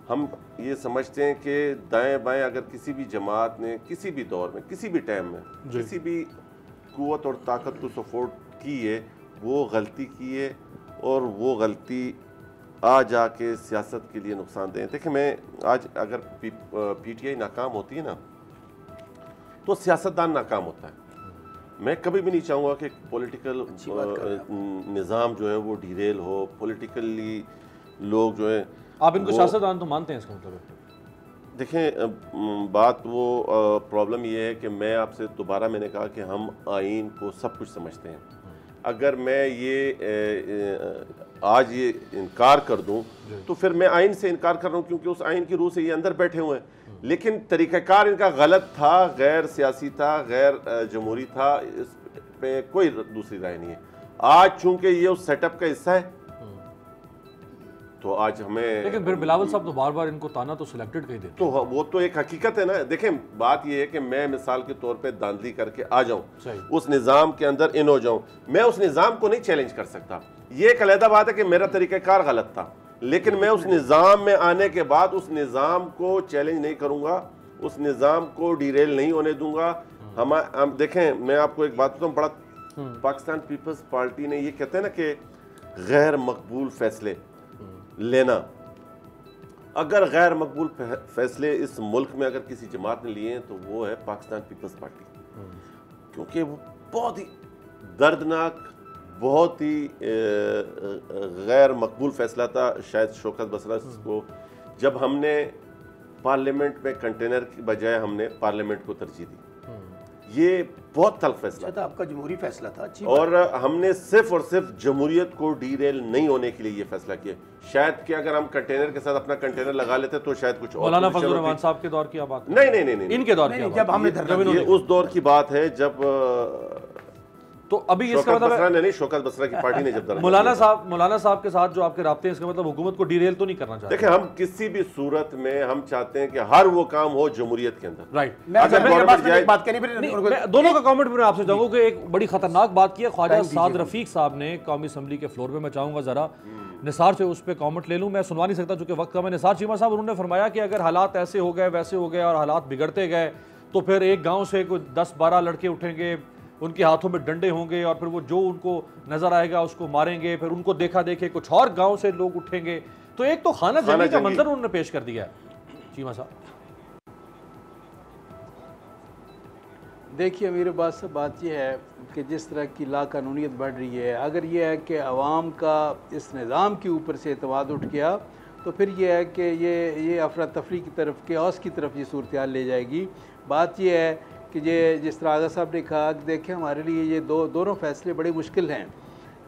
हम ये समझते हैं कि दाएं बाएं अगर किसी भी जमात ने किसी भी दौर में, किसी भी टाइम में किसी भी कुव्वत और ताकत को सपोर्ट की है, वो गलती की है और वो गलती आ जाके सियासत के लिए नुकसानदेह। देखिए, मैं आज अगर पीटीआई नाकाम होती है ना, तो सियासतदान नाकाम होता है। मैं कभी भी नहीं चाहूँगा कि पॉलिटिकल निज़ाम जो है वो डिरेल हो, पॉलिटिकली लोग जो है। आप इनको सियासतदान तो मानते हैं इसका मतलब है? देखें, बात वो प्रॉब्लम ये है कि मैं आपसे दोबारा मैंने कहा कि हम आइन को सब कुछ समझते हैं। अगर मैं ये आज ये इनकार कर दूं तो फिर मैं आइन से इनकार कर रहा हूं, क्योंकि उस आइन की रूह से ये अंदर बैठे हुए हैं। लेकिन तरीक़ाकार इनका गलत था, गैर सियासी था, गैर जमहूरी था, इस पे कोई दूसरी राय नहीं है। आज चूंकि ये उस सेटअप का हिस्सा है तो आज हमें, लेकिन फिर बिलावल साहब तो बार बार इनको ताना तो सिलेक्टेड कह देते। तो वो तो एक हकीकत है ना। देखें, बात ये है कि मैं मिसाल के तौर पे धांधली करके आ जाऊं, उस निज़ाम के अंदर इन हो जाऊं, मैं उस निज़ाम को नहीं चैलेंज कर सकता। ये एक अलहदा बात है कि मेरा तरीक़ाकार गलत था, लेकिन मैं उस निज़ाम में आने के बाद उस निज़ाम को चैलेंज नहीं करूंगा, उस निज़ाम को डिरेल नहीं होने दूंगा। हम देखें, मैं आपको एक बात बताऊं, बड़ा पाकिस्तान पीपल्स पार्टी ने ये कहते हैं ना कि गैर मकबूल फैसले लेना। अगर गैर मकबूल फैसले इस मुल्क में अगर किसी जमात ने लिए हैं तो वो है पाकिस्तान पीपल्स पार्टी, क्योंकि वो बहुत ही दर्दनाक, बहुत ही गैर मकबूल फैसला था। शायद शौकत बसरा को, जब हमने पार्लियामेंट में कंटेनर की बजाय हमने पार्लियामेंट को तरजीह दी, ये बहुत तल्ख फैसला था, आपका जमहूरी फैसला था। और हमने सिर्फ और सिर्फ जमहूरियत को डीरेल नहीं होने के लिए ये फैसला किया। शायद कि अगर हम कंटेनर के साथ अपना कंटेनर लगा लेते तो शायद कुछ और। मौलाना फजलुर रहमान साहब के दौर की बात नहीं, इनके दौर की, जब हमने ये उस दौर की बात है जब तो अभी इसका मतलब नहीं, शौकत बसरा की पार्टी ने जब मौलाना साहब के साथ जो आपके राब्ते हैं, इसका मतलब हुकूमत को डीरेल तो नहीं करना चाहते। देखिए, हम किसी भी सूरत में हम चाहते हैं कि हर वो काम हो जमहूरियत के अंदर। राइट। दोनों का कमेंट मैं आपसे चाहूंगा कि एक बड़ी खतरनाक बात की है ख्वाजा साद रफीक साहब ने कौमी असम्बली के फ्लोर में। मैं चाहूंगा जरा निसार से उस पर कमेंट ले लूं, मैं सुनवा नहीं सकता चूंकि वक्त कम है। निसार चीमा साहब, उन्होंने फरमाया कि अगर हालात ऐसे हो गए, वैसे हो गए और हालात बिगड़ते गए तो फिर एक गाँव से कोई 10-12 लड़के उठेंगे, उनके हाथों में डंडे होंगे और फिर वो जो उनको नजर आएगा उसको मारेंगे, फिर उनको देखा देखे कुछ और गांव से लोग उठेंगे। तो एक तो खाना जंगी का मंजर उन्होंने पेश कर दिया है। चीमा साहब देखिए, मेरे पास से बात यह है कि जिस तरह की लाकानूनियत बढ़ रही है, अगर यह है कि अवाम का इस निज़ाम के ऊपर से एतमाद उठ गया तो फिर यह है कि ये अफरा तफरी की तरफ, केओस की तरफ ये सूरत हाल ले जाएगी। बात यह है कि ये जिस तरह आगा साहब ने कहा कि देखें, हमारे लिए ये दोनों फैसले बड़े मुश्किल हैं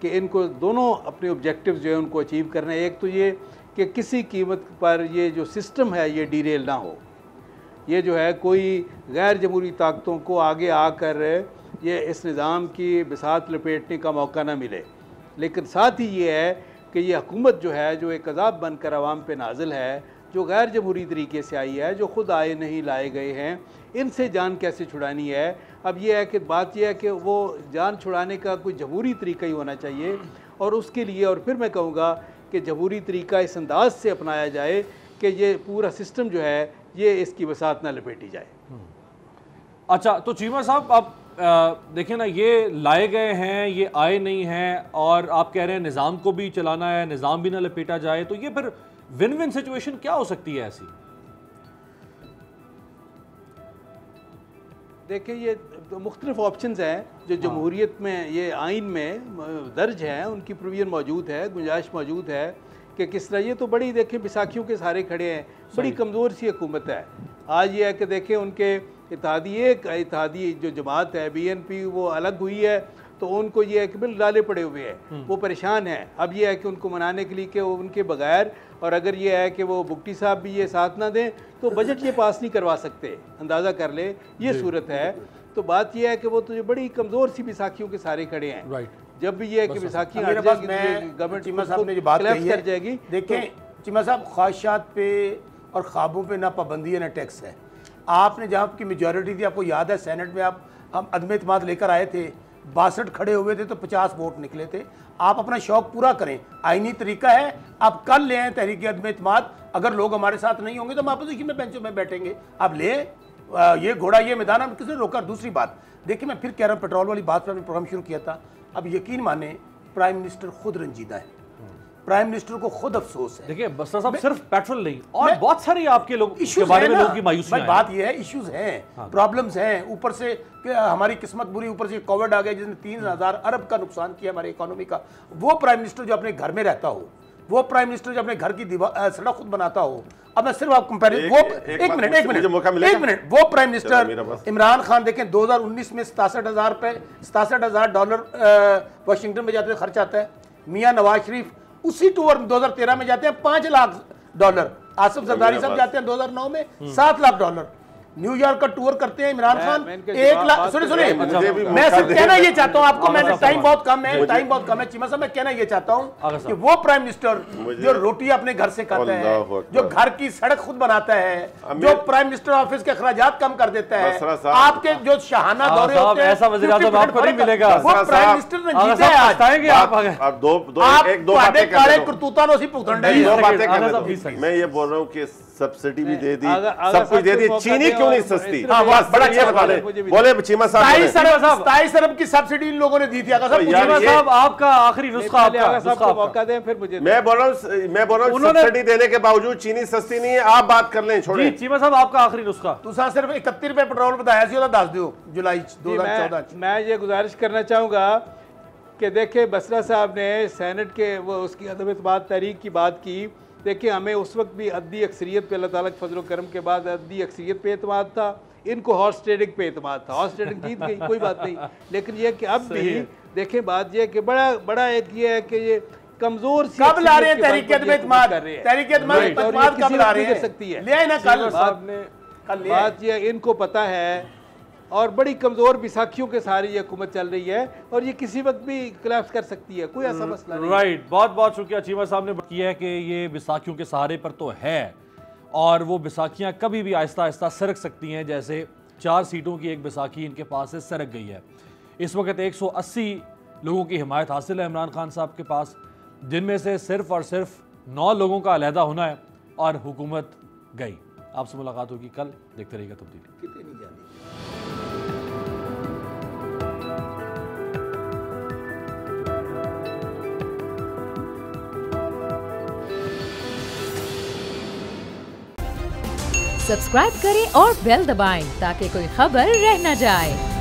कि इनको दोनों अपने ऑब्जेक्टिव जो है उनको अचीव करना है। एक तो ये कि किसी कीमत पर ये जो सिस्टम है ये डीरेल ना हो, ये जो है कोई गैर जमहूरी ताकतों को आगे आकर ये इस निज़ाम की बिसात लपेटने का मौका ना मिले। लेकिन साथ ही ये है कि ये हुकूमत जो है, जो एक अज़ाब बनकर आवाम पे नाजिल है, जो गैर जमहूरी तरीके से आई है, जो ख़ुद आए नहीं लाए गए हैं, इनसे जान कैसे छुड़ानी है। अब यह है कि बात यह है कि वो जान छुड़ाने का कोई जमहूरी तरीका ही होना चाहिए, और उसके लिए और फिर मैं कहूँगा कि जमहूरी तरीका इस अंदाज से अपनाया जाए कि ये पूरा सिस्टम जो है ये इसकी वसात ना लपेटी जाए। अच्छा, तो चीमा साहब आप देखिए ना, ये लाए गए हैं, ये आए नहीं हैं, और आप कह रहे हैं निज़ाम को भी चलाना है, निज़ाम भी ना लपेटा जाए, तो ये फिर विन विन सिचुएशन क्या हो सकती है ऐसी? देखिए, ये तो मुख्तलिफ ऑप्शंस हैं जो जमहूरियत में, ये आइन में दर्ज हैं, उनकी प्रोविजन मौजूद है, गुंजाइश मौजूद है कि किस तरह। ये तो बड़ी, देखें, बैसाखियों के सहारे खड़े हैं, बड़ी कमज़ोर सी हुकूमत है। आज ये है कि देखें, उनके इत्तेहादी जो जमात है BNP वो अलग हुई है, तो उनको ये है कि बिल डाले पड़े हुए हैं, वो परेशान हैं। अब ये है कि उनको मनाने के लिए कि उनके बगैर, और अगर ये है कि वो बुगटी साहब भी ये साथ ना दें तो बजट ये पास नहीं करवा सकते, अंदाज़ा कर ले ये सूरत है। तो बात ये है कि वो तो बड़ी कमज़ोर सी बैसाखियों के सारे खड़े हैं। राइट, जब भी ये है कि बैसाखी गवर्नमेंट चीमा साहब ने जो बात कही कर जाएगी। देखें चीमा साहब, ख्वाहिशात पे और ख्वाबों पे ना पाबंदी है ना टैक्स है। आपने जहाँ की मेजॉरिटी थी, आपको याद है सेनेट में हम अदम एतमाद लेकर आए थे, 62 खड़े हुए थे तो 50 वोट निकले थे। आप अपना शौक पूरा करें, आईनी तरीका है, आप कल ले आए तहरीक अदम एतमाद। अगर लोग हमारे साथ नहीं होंगे तो हम अपोजिशन में बेंचों में बैठेंगे। आप ले ये घोड़ा ये मैदान, हम किसने रोका। दूसरी बात देखिए, मैं फिर कह रहा हूँ, पेट्रोल वाली बात पर हमने प्रोग्राम शुरू किया था, अब यकीन माने प्राइम मिनिस्टर खुद रंजीदा है, प्राइम मिनिस्टर को खुद अफसोस है। देखिए बसरा साहब, सिर्फ पेट्रोल नहीं और बहुत सारे आपके लोग के बारे में लोगों की मायूसी है। बात यह है, इश्यूज हैं, प्रॉब्लम्स हैं, ऊपर से हमारी किस्मत बुरी, ऊपर से कोविड आ गया जिसने 3000 अरब का नुकसान किया हमारी इकोनॉमी का। वो प्राइम मिनिस्टर जो अपने घर में रहता हो, वो प्राइम मिनिस्टर जो अपने घर की सड़क खुद बनाता हो। अब मैं सिर्फ आप कंपेरिजन, वो एक मिनट, वो प्राइम मिनिस्टर इमरान खान देखें 2019 में $67,000 वाशिंगटन में जाते खर्च आता है। मियां नवाज शरीफ उसी टूर 2013 में जाते हैं $5 लाख। आसिफ जरदारी साहब जाते हैं 2009 में $7 लाख। न्यूयॉर्क का टूर करते हैं इमरान खान 1 लाख। सुनिए, मैं सिर्फ कहना ये चाहता हूं आपको, मैंने टाइम बहुत कम है चीमा साहब, मैं कहना ये चाहता हूं कि वो प्राइम मिनिस्टर जो रोटी अपने घर से खाता है, जो घर की सड़क खुद बनाता है, जो प्राइम मिनिस्टर ऑफिस के अखराजात कम कर देता है, आपके जो शाहाना दौरे होते हैं, ऐसा वज़ीर आज़म आपको नहीं मिलेगा। वो प्राइम मिनिस्टर रंजीदा है आज। आप दो बातें करतूता नो सी भुगतन मैं ये बोल रहा हूँ कि सब्सिडी भी दे दी, सब कुछ दे दी, चीनी क्यों नहीं सस्ती? हाँ, बड़ा अच्छा बता रहे बोले चीमा साहब, 27 अरब की सब्सिडी इन लोगों ने दी थी। चीमा साहब, आपका आखिरी नुस्खा, मौका दें फिर मुझे। मैं बोल रहा हूँ सब्सिडी देने के बावजूद चीनी सस्ती नहीं है। आप बात कर लें, छोड़िए। चीमा साहब, आपका आखिरी नुस्खा। तुसा सिर्फ 31 रुपए पेट्रोल बताया सी, दस दो जुलाई 2014। मैं ये गुजारिश करना चाहूँगा कि देखिए, बसरा साहब ने सेनेट के वो उसकी अदम एतमाद तहरीक की बात की। देखिए, हमें उस वक्त भी अद्दी अक्सरियत पे, अल्लाह ताला के फजल करम के बाद अद्दी अक्सरियत पे एतमाद था, इनको हॉर्स ट्रेडिंग पे एतमाद था। हॉर्स ट्रेडिंग जीत गई, कोई बात नहीं, लेकिन ये कि अब भी देखें, बात ये कि बड़ा एक ये है कि ये कमजोर सी कब ला रहे हैं तहरीक एतमाद कब ला रहे हैं, सकती है ले ना कल। बात ये इनको पता है, और बड़ी कमजोर बैसाखियों के सारी ये हुकूमत चल रही है, और ये किसी वक्त भी कोलैप्स कर सकती है, कोई ऐसा मसला नहीं। राइट, बहुत बहुत शुक्रिया चीमा साहब ने किया है कि ये बैसाखियों के सहारे पर तो है, और वो बैसाखियाँ कभी भी आहिस्ता आहिस्ता सरक सकती हैं। जैसे 4 सीटों की एक बैसाखी इनके पास से सरक गई है। इस वक्त 180 लोगों की हिमायत हासिल है इमरान खान साहब के पास, जिनमें से सिर्फ और सिर्फ 9 लोगों का अलहदा होना है और हुकूमत गई। आपसे मुलाकात होगी कल, देखते रहिएगा तब्दीली। सब्सक्राइब करें और बेल दबाएं ताकि कोई खबर रह न जाए।